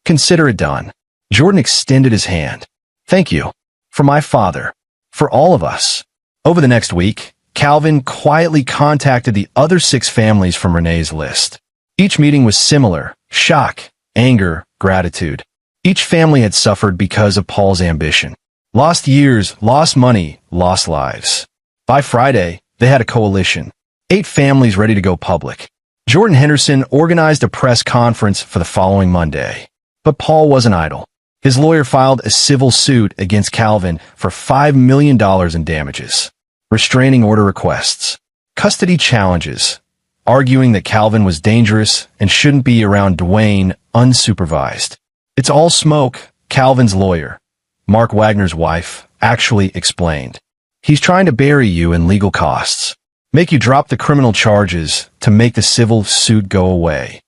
"Consider it done." Jordan extended his hand. "Thank you. For my father. For all of us." Over the next week, Calvin quietly contacted the other 6 families from Renee's list. Each meeting was similar: shock, anger, gratitude. Each family had suffered because of Paul's ambition. Lost years, lost money, lost lives. By Friday, they had a coalition. 8 families ready to go public. Jordan Henderson organized a press conference for the following Monday. But Paul wasn't idle. His lawyer filed a civil suit against Calvin for $5 million in damages. Restraining order requests. Custody challenges. Arguing that Calvin was dangerous and shouldn't be around Dwayne unsupervised. "It's all smoke," Calvin's lawyer, Mark Wagner's wife, actually explained. "He's trying to bury you in legal costs. Make you drop the criminal charges to make the civil suit go away.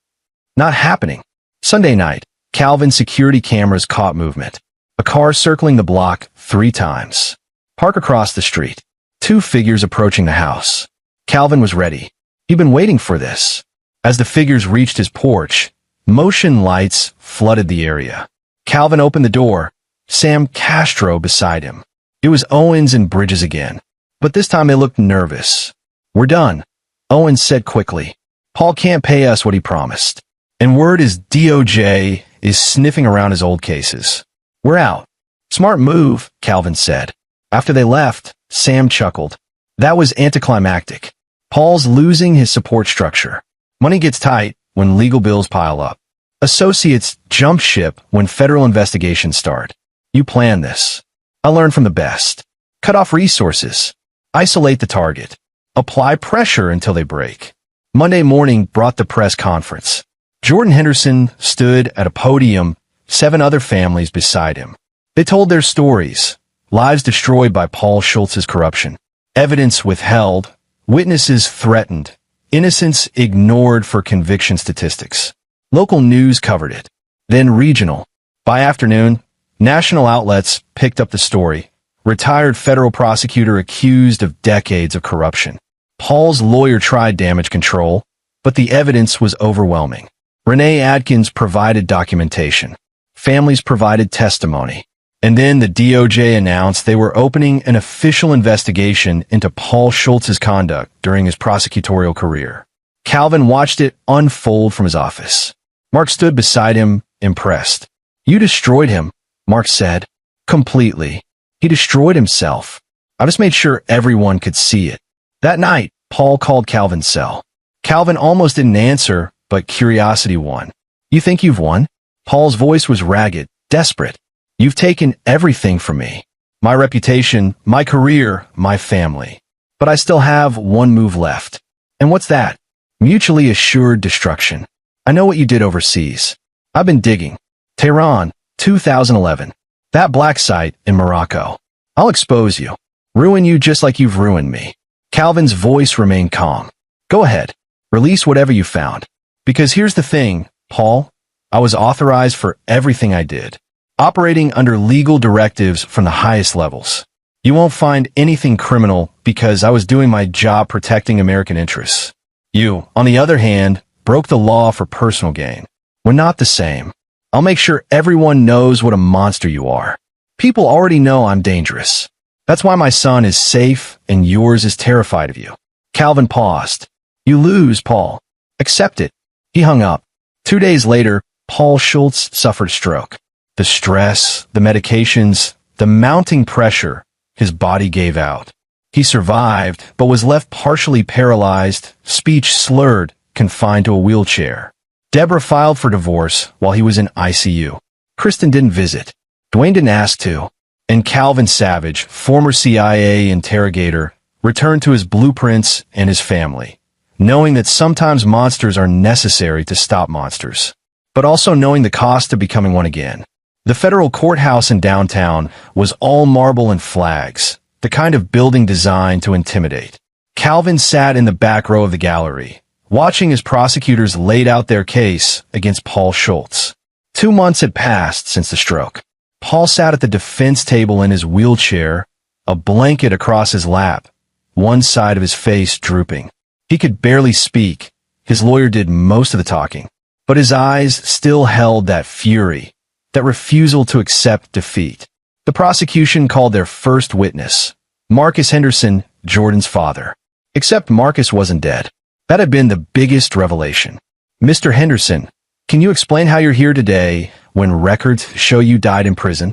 Not happening. Sunday night, Calvin's security cameras caught movement. A car circling the block 3 times. Park across the street. 2 figures approaching the house. Calvin was ready. He'd been waiting for this. As the figures reached his porch, motion lights flooded the area. Calvin opened the door. Sam Castro beside him. It was Owens and Bridges again. But this time they looked nervous. "We're done," Owens said quickly. "Paul can't pay us what he promised. And word is DOJ is sniffing around his old cases. We're out." "Smart move," Calvin said. After they left, Sam chuckled. That was anticlimactic. Paul's losing his support structure. Money gets tight when legal bills pile up. Associates jump ship when federal investigations start. You plan this. I learned from the best. Cut off resources. Isolate the target. Apply pressure until they break. Monday morning brought the press conference. Jordan Henderson stood at a podium, 7 other families beside him. They told their stories. Lives destroyed by Paul Schultz's corruption. Evidence withheld. Witnesses threatened. Innocents ignored for conviction statistics. Local news covered it. Then regional. By afternoon, national outlets picked up the story. Retired federal prosecutor accused of decades of corruption. Paul's lawyer tried damage control, but the evidence was overwhelming. Renee Adkins provided documentation. Families provided testimony. And then the DOJ announced they were opening an official investigation into Paul Schultz's conduct during his prosecutorial career. Calvin watched it unfold from his office. Mark stood beside him, impressed. "You destroyed him," Mark said. "Completely. He destroyed himself. I just made sure everyone could see it." That night, Paul called Calvin's cell. Calvin almost didn't answer, but curiosity won. "You think you've won?" Paul's voice was ragged, desperate. "You've taken everything from me. My reputation, my career, my family. But I still have one move left. And what's that? Mutually assured destruction. I know what you did overseas. I've been digging. Tehran, 2011. That black site in Morocco. I'll expose you. Ruin you just like you've ruined me." Calvin's voice remained calm. "Go ahead. Release whatever you found. Because here's the thing, Paul. I was authorized for everything I did. Operating under legal directives from the highest levels. You won't find anything criminal because I was doing my job protecting American interests. You, on the other hand, broke the law for personal gain. We're not the same. I'll make sure everyone knows what a monster you are. People already know I'm dangerous. That's why my son is safe and yours is terrified of you." Calvin paused. "You lose, Paul. Accept it." He hung up. 2 days later, Paul Schultz suffered stroke. The stress, the medications, the mounting pressure, his body gave out. He survived, but was left partially paralyzed, speech slurred, confined to a wheelchair. Deborah filed for divorce while he was in ICU. Kristen didn't visit. Dwayne didn't ask to. And Calvin Savage, former CIA interrogator, returned to his blueprints and his family, knowing that sometimes monsters are necessary to stop monsters, but also knowing the cost of becoming one again. The federal courthouse in downtown was all marble and flags, the kind of building designed to intimidate. Calvin sat in the back row of the gallery, watching as prosecutors laid out their case against Paul Schultz. 2 months had passed since the stroke. Paul sat at the defense table in his wheelchair, a blanket across his lap, one side of his face drooping. He could barely speak. His lawyer did most of the talking, but his eyes still held that fury, that refusal to accept defeat. The prosecution called their first witness, Marcus Henderson, Jordan's father. Except Marcus wasn't dead. That had been the biggest revelation. "Mr. Henderson, can you explain how you're here today when records show you died in prison?"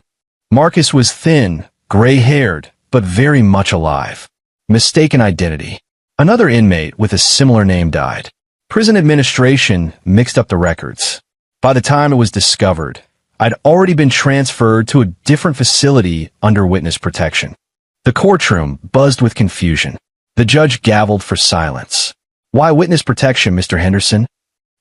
Marcus was thin, gray-haired, but very much alive. Mistaken identity. Another inmate with a similar name died. Prison administration mixed up the records. By the time it was discovered, I'd already been transferred to a different facility under witness protection. The courtroom buzzed with confusion. The judge gavelled for silence. "Why witness protection, Mr. Henderson?"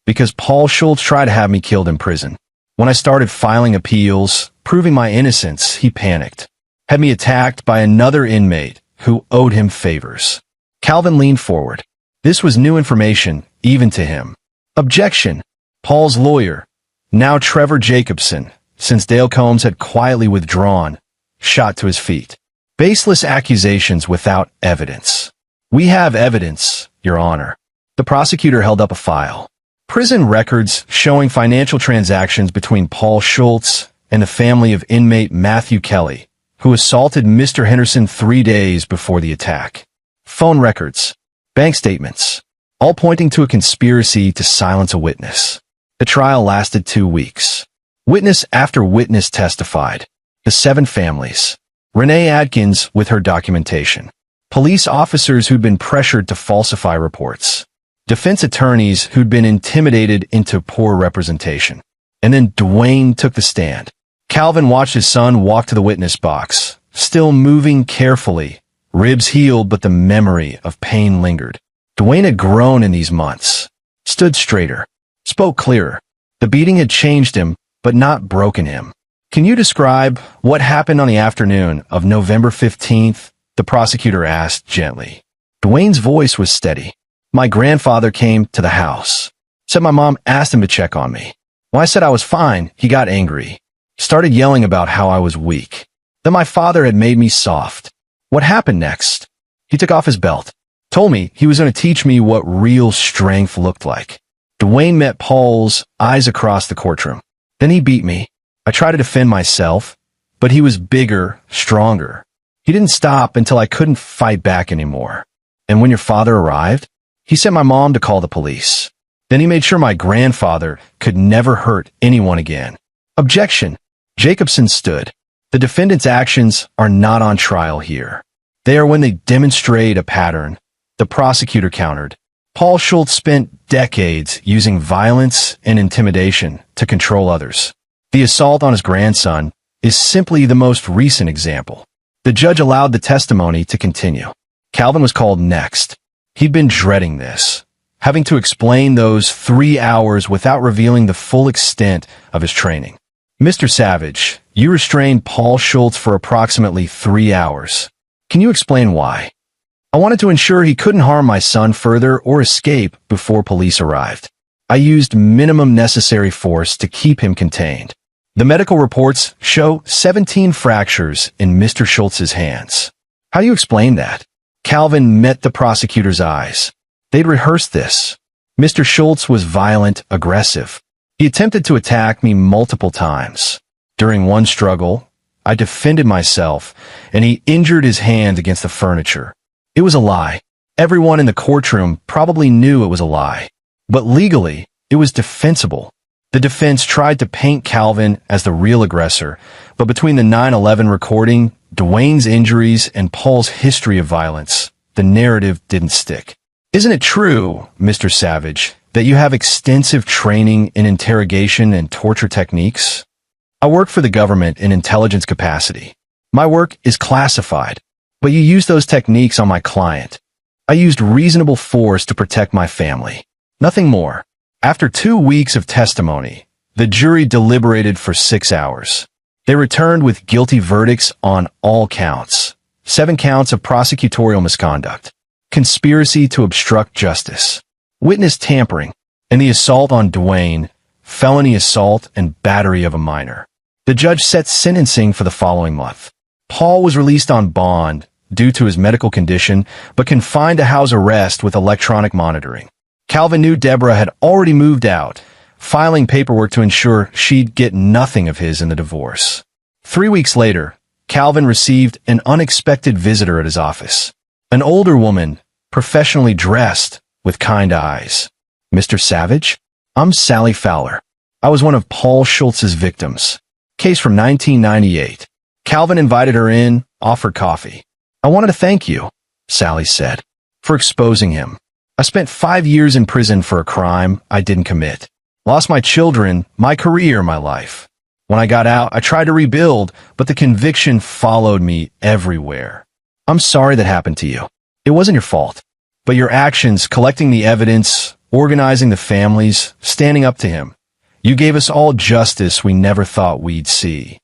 "Because Paul Schultz tried to have me killed in prison. When I started filing appeals, proving my innocence, he panicked. Had me attacked by another inmate who owed him favors. Calvin leaned forward. This was new information, even to him. Objection. Paul's lawyer, now Trevor Jacobson, since Dale Combs had quietly withdrawn, shot to his feet. Baseless accusations without evidence. We have evidence, Your Honor. The prosecutor held up a file. Prison records showing financial transactions between Paul Schultz and the family of inmate Matthew Kelly, who assaulted Mr. Henderson 3 days before the attack. Phone records, bank statements, all pointing to a conspiracy to silence a witness. The trial lasted 2 weeks. Witness after witness testified. The 7 families. Renee Adkins with her documentation. Police officers who'd been pressured to falsify reports. Defense attorneys who'd been intimidated into poor representation. And then Dwayne took the stand. Calvin watched his son walk to the witness box, still moving carefully. Ribs healed, but the memory of pain lingered. Dwayne had grown in these months. Stood straighter. Spoke clearer. The beating had changed him, but not broken him. Can you describe what happened on the afternoon of November 15th? The prosecutor asked gently. Dwayne's voice was steady. My grandfather came to the house. Said my mom asked him to check on me. When I said I was fine, he got angry. Started yelling about how I was weak. Then my father had made me soft. What happened next? He took off his belt. Told me he was going to teach me what real strength looked like. Dwayne met Paul's eyes across the courtroom. Then he beat me. I tried to defend myself, but he was bigger, stronger. He didn't stop until I couldn't fight back anymore. And when your father arrived, he sent my mom to call the police. Then he made sure my grandfather could never hurt anyone again. Objection. Jacobson stood. The defendant's actions are not on trial here. They are when they demonstrate a pattern. The prosecutor countered. Paul Schultz spent decades using violence and intimidation to control others. The assault on his grandson is simply the most recent example. The judge allowed the testimony to continue. Calvin was called next. He'd been dreading this, having to explain those 3 hours without revealing the full extent of his training. Mr. Savage, you restrained Paul Schultz for approximately 3 hours. Can you explain why? I wanted to ensure he couldn't harm my son further or escape before police arrived. I used minimum necessary force to keep him contained. The medical reports show 17 fractures in Mr. Schultz's hands. How do you explain that? Calvin met the prosecutor's eyes. They'd rehearsed this. Mr. Schultz was violent, aggressive. He attempted to attack me multiple times. During one struggle, I defended myself, and he injured his hand against the furniture. It was a lie. Everyone in the courtroom probably knew it was a lie. But legally, it was defensible. The defense tried to paint Calvin as the real aggressor, but between the 9/11 recording, Dwayne's injuries, and Paul's history of violence, the narrative didn't stick. Isn't it true, Mr. Savage, that you have extensive training in interrogation and torture techniques? I work for the government in intelligence capacity. My work is classified, but you use those techniques on my client. I used reasonable force to protect my family. Nothing more. After 2 weeks of testimony, the jury deliberated for 6 hours. They returned with guilty verdicts on all counts. 7 counts of prosecutorial misconduct, conspiracy to obstruct justice, witness tampering, and the assault on Dwayne, felony assault and battery of a minor. The judge set sentencing for the following month. Paul was released on bond due to his medical condition, but confined to house arrest with electronic monitoring. Calvin knew Deborah had already moved out, filing paperwork to ensure she'd get nothing of his in the divorce. 3 weeks later, Calvin received an unexpected visitor at his office. An older woman, professionally dressed, with kind eyes. Mr. Savage? I'm Sally Fowler. I was one of Paul Schultz's victims. Case from 1998. Calvin invited her in, offered coffee. I wanted to thank you, Sally said, for exposing him. I spent 5 years in prison for a crime I didn't commit. Lost my children, my career, my life. When I got out, I tried to rebuild, but the conviction followed me everywhere. I'm sorry that happened to you. It wasn't your fault. But your actions, collecting the evidence, organizing the families, standing up to him, you gave us all justice we never thought we'd see.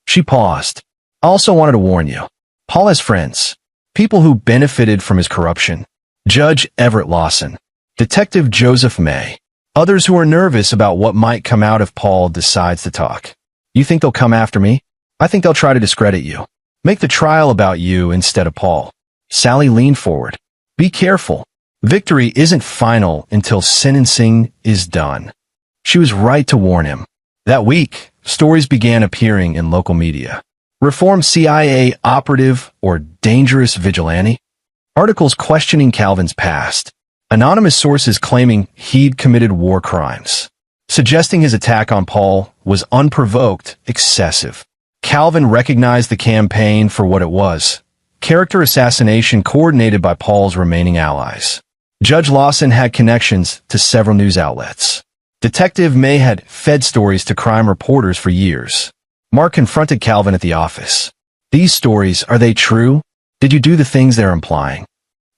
She paused. I also wanted to warn you. Paul has friends, people who benefited from his corruption. Judge Everett Lawson, Detective Joseph May, others who are nervous about what might come out if Paul decides to talk. You think they'll come after me? I think they'll try to discredit you. Make the trial about you instead of Paul. Sally leaned forward. Be careful. Victory isn't final until sentencing is done. She was right to warn him. That week, stories began appearing in local media. Reformed CIA operative or dangerous vigilante? Articles questioning Calvin's past. Anonymous sources claiming he'd committed war crimes. Suggesting his attack on Paul was unprovoked, excessive. Calvin recognized the campaign for what it was. Character assassination coordinated by Paul's remaining allies. Judge Lawson had connections to several news outlets. Detective May had fed stories to crime reporters for years. Mark confronted Calvin at the office. These stories, are they true? Did you do the things they're implying?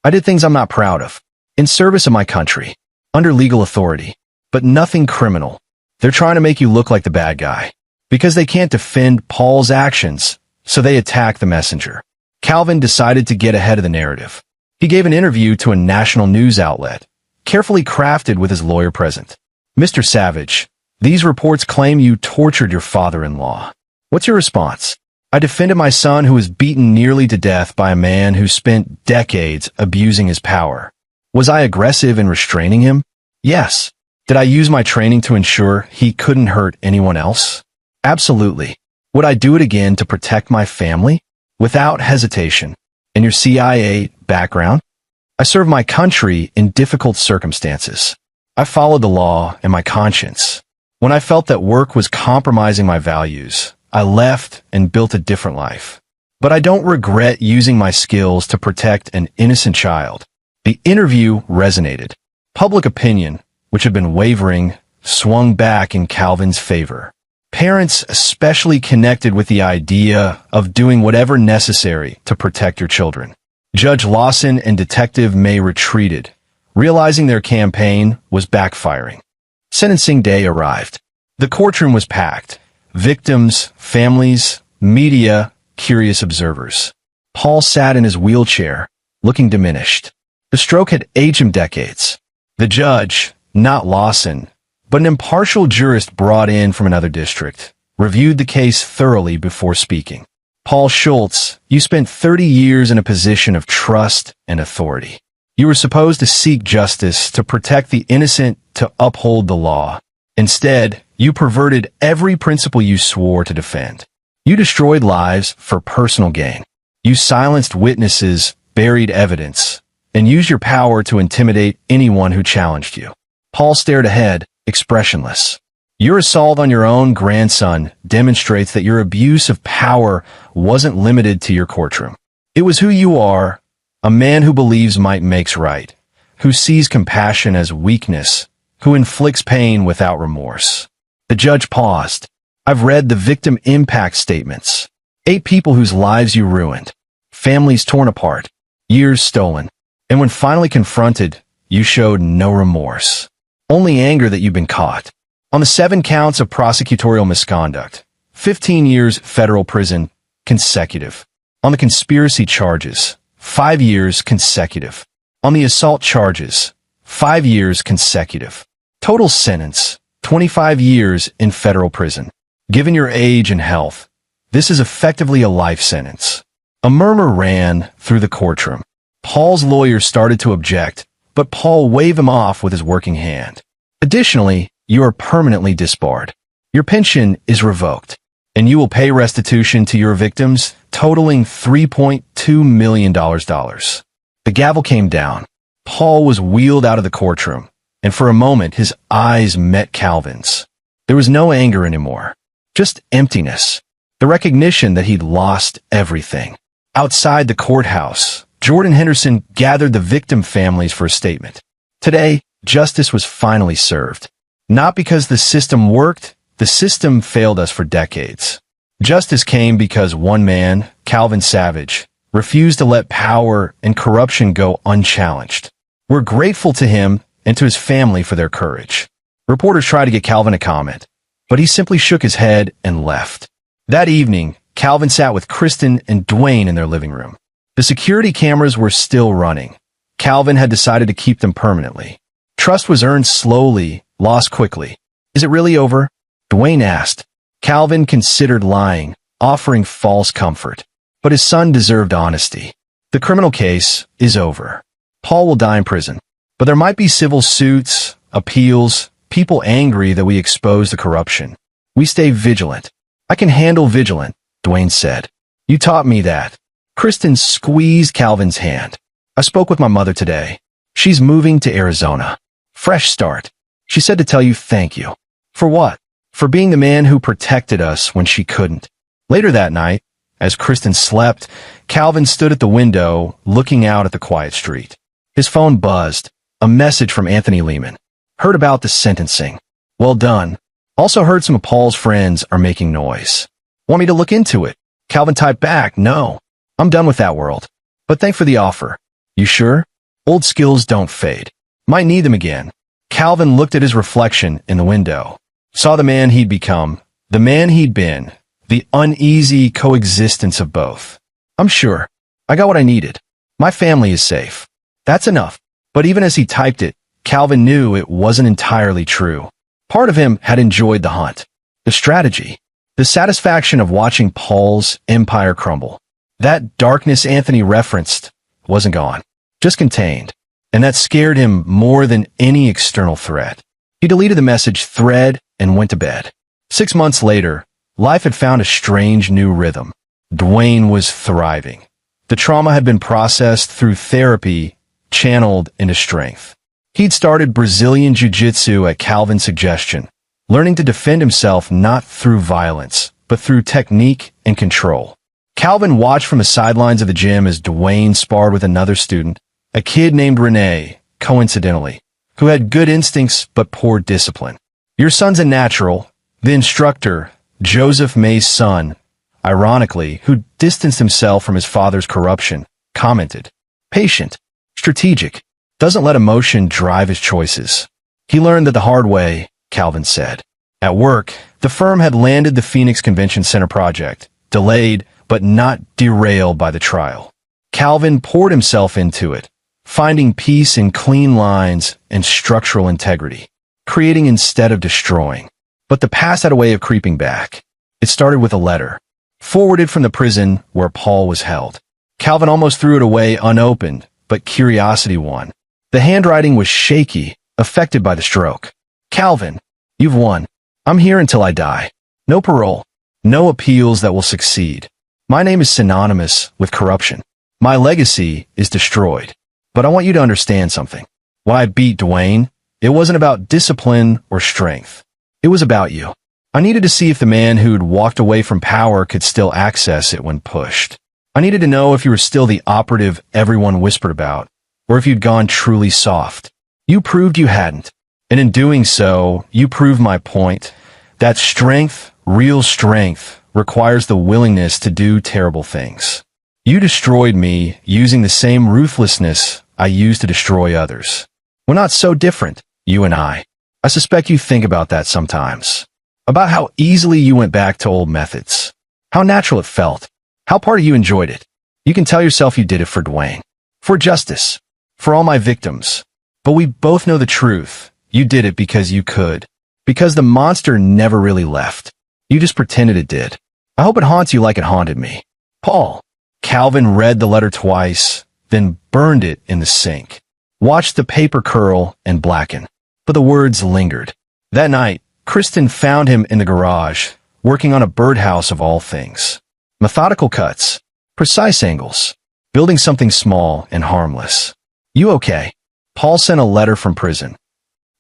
I did things I'm not proud of. In service of my country. Under legal authority. But nothing criminal. They're trying to make you look like the bad guy. Because they can't defend Paul's actions, so they attack the messenger. Calvin decided to get ahead of the narrative. He gave an interview to a national news outlet, carefully crafted with his lawyer present. Mr. Savage, these reports claim you tortured your father-in-law. What's your response? I defended my son who was beaten nearly to death by a man who spent decades abusing his power. Was I aggressive in restraining him? Yes. Did I use my training to ensure he couldn't hurt anyone else? Absolutely. Would I do it again to protect my family? Without hesitation. And your CIA background? I served my country in difficult circumstances. I followed the law and my conscience. When I felt that work was compromising my values, I left and built a different life. But I don't regret using my skills to protect an innocent child. The interview resonated. Public opinion, which had been wavering, swung back in Calvin's favor. Parents especially connected with the idea of doing whatever necessary to protect your children. Judge Lawson and Detective May retreated, realizing their campaign was backfiring. Sentencing day arrived. The courtroom was packed. Victims, families, media, curious observers. Paul sat in his wheelchair, looking diminished. The stroke had aged him decades. The judge, not Lawson, but an impartial jurist brought in from another district, reviewed the case thoroughly before speaking. Paul Schultz, you spent 30 years in a position of trust and authority. You were supposed to seek justice, to protect the innocent, to uphold the law. Instead, you perverted every principle you swore to defend. You destroyed lives for personal gain. You silenced witnesses, buried evidence, and used your power to intimidate anyone who challenged you. Paul stared ahead, expressionless. Your assault on your own grandson demonstrates that your abuse of power wasn't limited to your courtroom. It was who you are, a man who believes might makes right, who sees compassion as weakness, who inflicts pain without remorse. The judge paused. I've read the victim impact statements. 8 people whose lives you ruined. Families torn apart. Years stolen. And when finally confronted, you showed no remorse. Only anger that you've been caught. On the 7 counts of prosecutorial misconduct, 15 years federal prison, consecutive. On the conspiracy charges, 5 years consecutive. On the assault charges, 5 years consecutive. Total sentence, 25 years in federal prison. Given your age and health, this is effectively a life sentence. A murmur ran through the courtroom. Paul's lawyer started to object, but Paul waved him off with his working hand. Additionally, you are permanently disbarred. Your pension is revoked, and you will pay restitution to your victims totaling $3.2 million. The gavel came down. Paul was wheeled out of the courtroom, and for a moment his eyes met Calvin's. There was no anger anymore, just emptiness, the recognition that he'd lost everything. Outside the courthouse, Jordan Henderson gathered the victim families for a statement. Today, justice was finally served. Not because the system worked, the system failed us for decades. Justice came because one man, Calvin Savage, refused to let power and corruption go unchallenged. We're grateful to him and to his family for their courage. Reporters tried to get Calvin to comment, but he simply shook his head and left. That evening, Calvin sat with Kristen and Dwayne in their living room. The security cameras were still running, Calvin had decided to keep them permanently. Trust was earned slowly, lost quickly. Is it really over? Dwayne asked. Calvin considered lying, offering false comfort. But his son deserved honesty. The criminal case is over. Paul will die in prison. But there might be civil suits, appeals, people angry that we expose the corruption. We stay vigilant. I can handle vigilant, Dwayne said. You taught me that. Kristen squeezed Calvin's hand. I spoke with my mother today. She's moving to Arizona. Fresh start. She said to tell you thank you. For what? For being the man who protected us when she couldn't. Later that night, as Kristen slept, Calvin stood at the window, looking out at the quiet street. His phone buzzed. A message from Anthony Lehman. Heard about the sentencing. Well done. Also heard some of Paul's friends are making noise. Want me to look into it? Calvin typed back, no. I'm done with that world. But thanks for the offer. You sure? Old skills don't fade. Might need them again. Calvin looked at his reflection in the window. Saw the man he'd become, the man he'd been, the uneasy coexistence of both. I'm sure. I got what I needed. My family is safe. That's enough. But even as he typed it, Calvin knew it wasn't entirely true. Part of him had enjoyed the hunt, the strategy, the satisfaction of watching Paul's empire crumble. That darkness Anthony referenced wasn't gone, just contained, and that scared him more than any external threat. He deleted the message thread and went to bed. 6 months later, life had found a strange new rhythm. Dwayne was thriving. The trauma had been processed through therapy, channeled into strength. He'd started Brazilian Jiu-Jitsu at Calvin's suggestion, learning to defend himself not through violence, but through technique and control. Calvin watched from the sidelines of the gym as Dwayne sparred with another student, a kid named Renee, coincidentally, who had good instincts but poor discipline. Your son's a natural, the instructor, Joseph May's son, ironically, who distanced himself from his father's corruption, commented. Patient, strategic, doesn't let emotion drive his choices. He learned that the hard way, Calvin said. At work, the firm had landed the Phoenix Convention Center project, delayed but not derailed by the trial. Calvin poured himself into it, finding peace in clean lines and structural integrity, creating instead of destroying. But the past had a way of creeping back. It started with a letter, forwarded from the prison where Paul was held. Calvin almost threw it away unopened, but curiosity won. The handwriting was shaky, affected by the stroke. Calvin, you've won. I'm here until I die. No parole. No appeals that will succeed. My name is synonymous with corruption. My legacy is destroyed. But I want you to understand something. When I beat Dwayne, it wasn't about discipline or strength. It was about you. I needed to see if the man who'd walked away from power could still access it when pushed. I needed to know if you were still the operative everyone whispered about, or if you'd gone truly soft. You proved you hadn't. And in doing so, you proved my point, that strength, real strength, requires the willingness to do terrible things. You destroyed me using the same ruthlessness I used to destroy others. We're not so different, you and I. I suspect you think about that sometimes. About how easily you went back to old methods. How natural it felt. How part of you enjoyed it. You can tell yourself you did it for Dwayne. For justice. For all my victims. But we both know the truth. You did it because you could. Because the monster never really left. You just pretended it did. I hope it haunts you like it haunted me. Paul. Calvin read the letter twice, then burned it in the sink. Watched the paper curl and blacken. But the words lingered. That night, Kristen found him in the garage, working on a birdhouse of all things. Methodical cuts. Precise angles. Building something small and harmless. You okay? Paul sent a letter from prison.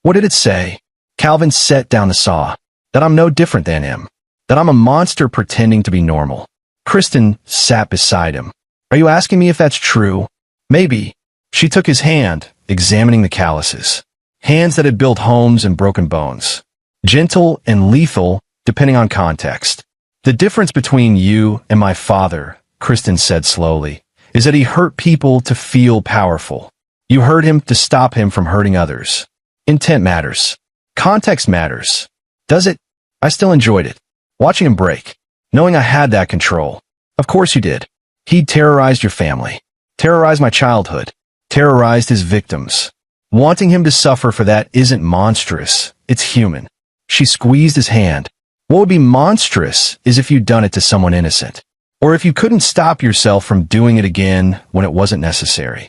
What did it say? Calvin set down the saw. That I'm no different than him. That I'm a monster pretending to be normal. Kristen sat beside him. Are you asking me if that's true? Maybe. She took his hand, examining the calluses. Hands that had built homes and broken bones. Gentle and lethal, depending on context. The difference between you and my father, Kristen said slowly, is that he hurt people to feel powerful. You hurt him to stop him from hurting others. Intent matters. Context matters. Does it? I still enjoyed it. Watching him break. Knowing I had that control. Of course you did. He'd terrorized your family. Terrorized my childhood. terrorized his victims. Wanting him to suffer for that isn't monstrous, it's human. She squeezed his hand. What would be monstrous is if you'd done it to someone innocent. Or if you couldn't stop yourself from doing it again when it wasn't necessary.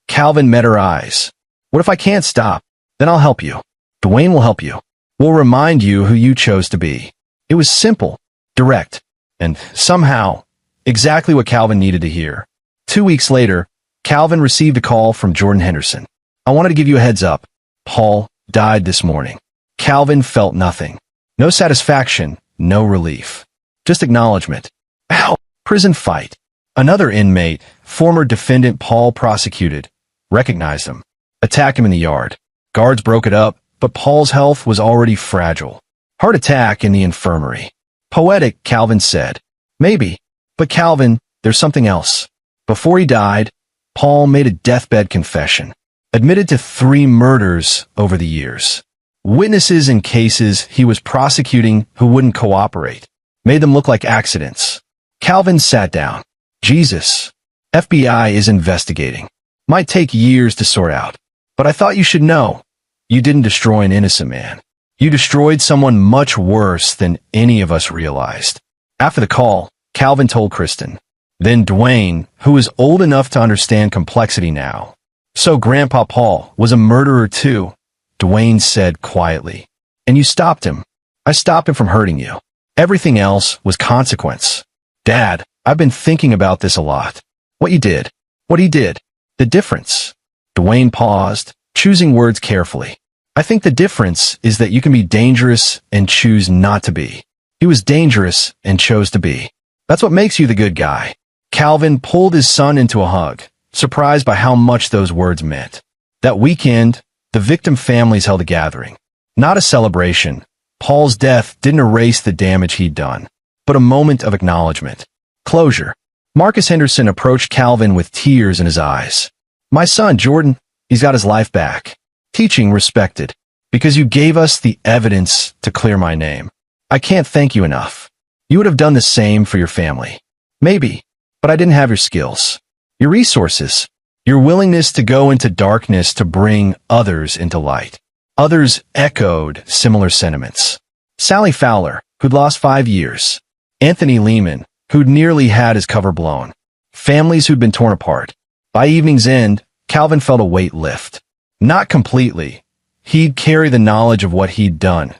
Calvin met her eyes. What if I can't stop? Then I'll help you. Dwayne will help you. We'll remind you who you chose to be. It was simple, direct, and somehow, exactly what Calvin needed to hear. 2 weeks later, Calvin received a call from Jordan Henderson. I wanted to give you a heads up. Paul died this morning. Calvin felt nothing. No satisfaction, no relief. Just acknowledgement. Ow! Prison fight. Another inmate, former defendant Paul prosecuted, recognized him. Attacked him in the yard. Guards broke it up, but Paul's health was already fragile. Heart attack in the infirmary. Poetic, Calvin said. Maybe. But Calvin, there's something else. Before he died, Paul made a deathbed confession. Admitted to 3 murders over the years. Witnesses in cases he was prosecuting who wouldn't cooperate. Made them look like accidents. Calvin sat down. Jesus. FBI is investigating. Might take years to sort out. But I thought you should know. You didn't destroy an innocent man. You destroyed someone much worse than any of us realized. After the call, Calvin told Kristen. Then Dwayne, who was old enough to understand complexity now. So Grandpa Paul was a murderer too, Dwayne said quietly. And you stopped him. I stopped him from hurting you. Everything else was consequence. Dad, I've been thinking about this a lot. What you did. What he did. The difference. Dwayne paused, choosing words carefully. I think the difference is that you can be dangerous and choose not to be. He was dangerous and chose to be. That's what makes you the good guy. Calvin pulled his son into a hug, surprised by how much those words meant. That weekend, the victim families held a gathering. Not a celebration. Paul's death didn't erase the damage he'd done, but a moment of acknowledgement. Closure. Marcus Henderson approached Calvin with tears in his eyes. My son, Jordan, he's got his life back. Teaching respected. Because you gave us the evidence to clear my name. I can't thank you enough. You would have done the same for your family. Maybe, but I didn't have your skills. Your resources. Your willingness to go into darkness to bring others into light. Others echoed similar sentiments. Sally Fowler, who'd lost 5 years. Anthony Lehman, who'd nearly had his cover blown. Families who'd been torn apart. By evening's end, Calvin felt a weight lift. Not completely. He'd carry the knowledge of what he'd done,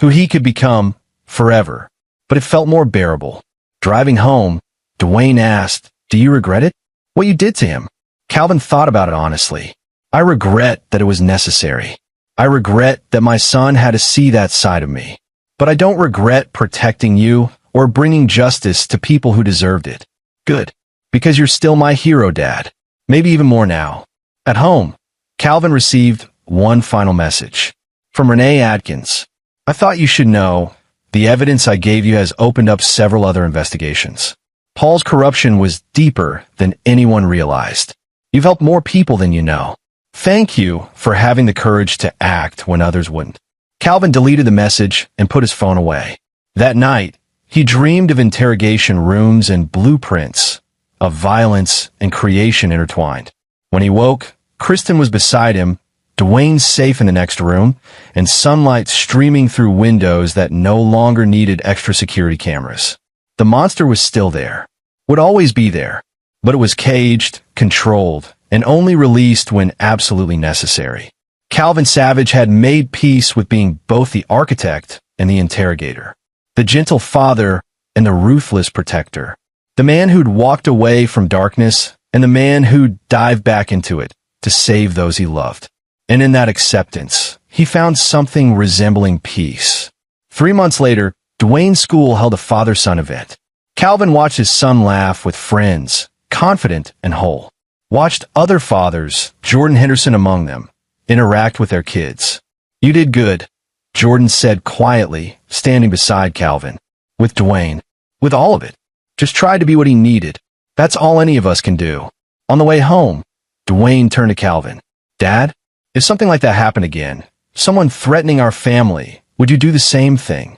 who he could become, forever. But it felt more bearable. Driving home, Dwayne asked, do you regret it? What you did to him? Calvin thought about it honestly. I regret that it was necessary. I regret that my son had to see that side of me. But I don't regret protecting you or bringing justice to people who deserved it. Good. Because you're still my hero, Dad. Maybe even more now. At home, Calvin received one final message. From Renee Adkins. I thought you should know, the evidence I gave you has opened up several other investigations. Paul's corruption was deeper than anyone realized. You've helped more people than you know. Thank you for having the courage to act when others wouldn't. Calvin deleted the message and put his phone away. That night, he dreamed of interrogation rooms and blueprints of violence and creation intertwined. When he woke, Kristen was beside him, Dwayne safe in the next room, and sunlight streaming through windows that no longer needed extra security cameras. The monster was still there, would always be there, but it was caged, controlled, and only released when absolutely necessary. Calvin Savage had made peace with being both the architect and the interrogator, the gentle father and the ruthless protector, the man who'd walked away from darkness and the man who'd dived back into it to save those he loved. And in that acceptance, he found something resembling peace. 3 months later, Dwayne's school held a father-son event. Calvin watched his son laugh with friends, confident and whole. Watched other fathers, Jordan Henderson among them, interact with their kids. You did good, Jordan said quietly, standing beside Calvin. With Dwayne. With all of it. Just tried to be what he needed. That's all any of us can do. On the way home, Dwayne turned to Calvin. Dad, if something like that happened again, someone threatening our family, would you do the same thing?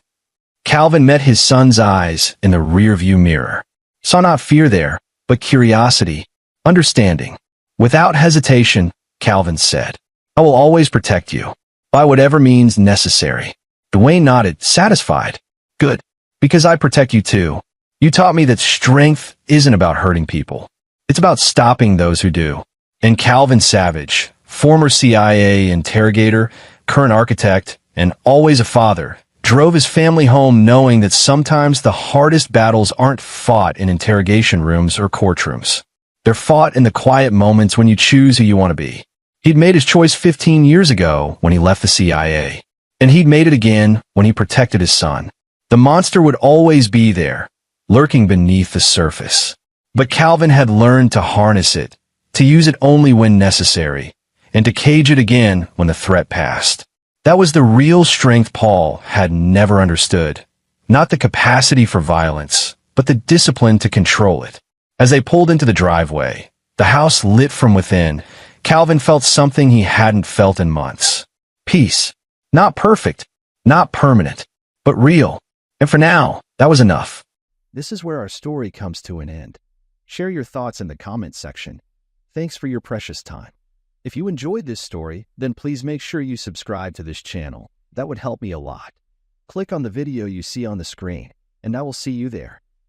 Calvin met his son's eyes in the rearview mirror. Saw not fear there, but curiosity, understanding. Without hesitation, Calvin said, "I will always protect you, by whatever means necessary." Dwayne nodded, satisfied. "Good, because I protect you too. You taught me that strength isn't about hurting people. It's about stopping those who do." And Calvin Savage, former CIA interrogator, current architect, and always a father, drove his family home knowing that sometimes the hardest battles aren't fought in interrogation rooms or courtrooms. They're fought in the quiet moments when you choose who you want to be. He'd made his choice 15 years ago when he left the CIA, and he'd made it again when he protected his son. The monster would always be there, lurking beneath the surface. But Calvin had learned to harness it, to use it only when necessary, and to cage it again when the threat passed. That was the real strength Paul had never understood. Not the capacity for violence, but the discipline to control it. As they pulled into the driveway, the house lit from within, Calvin felt something he hadn't felt in months. Peace. Not perfect, not permanent, but real. And for now, that was enough. This is where our story comes to an end. Share your thoughts in the comments section. Thanks for your precious time. If you enjoyed this story, then please make sure you subscribe to this channel. That would help me a lot. Click on the video you see on the screen, and I will see you there.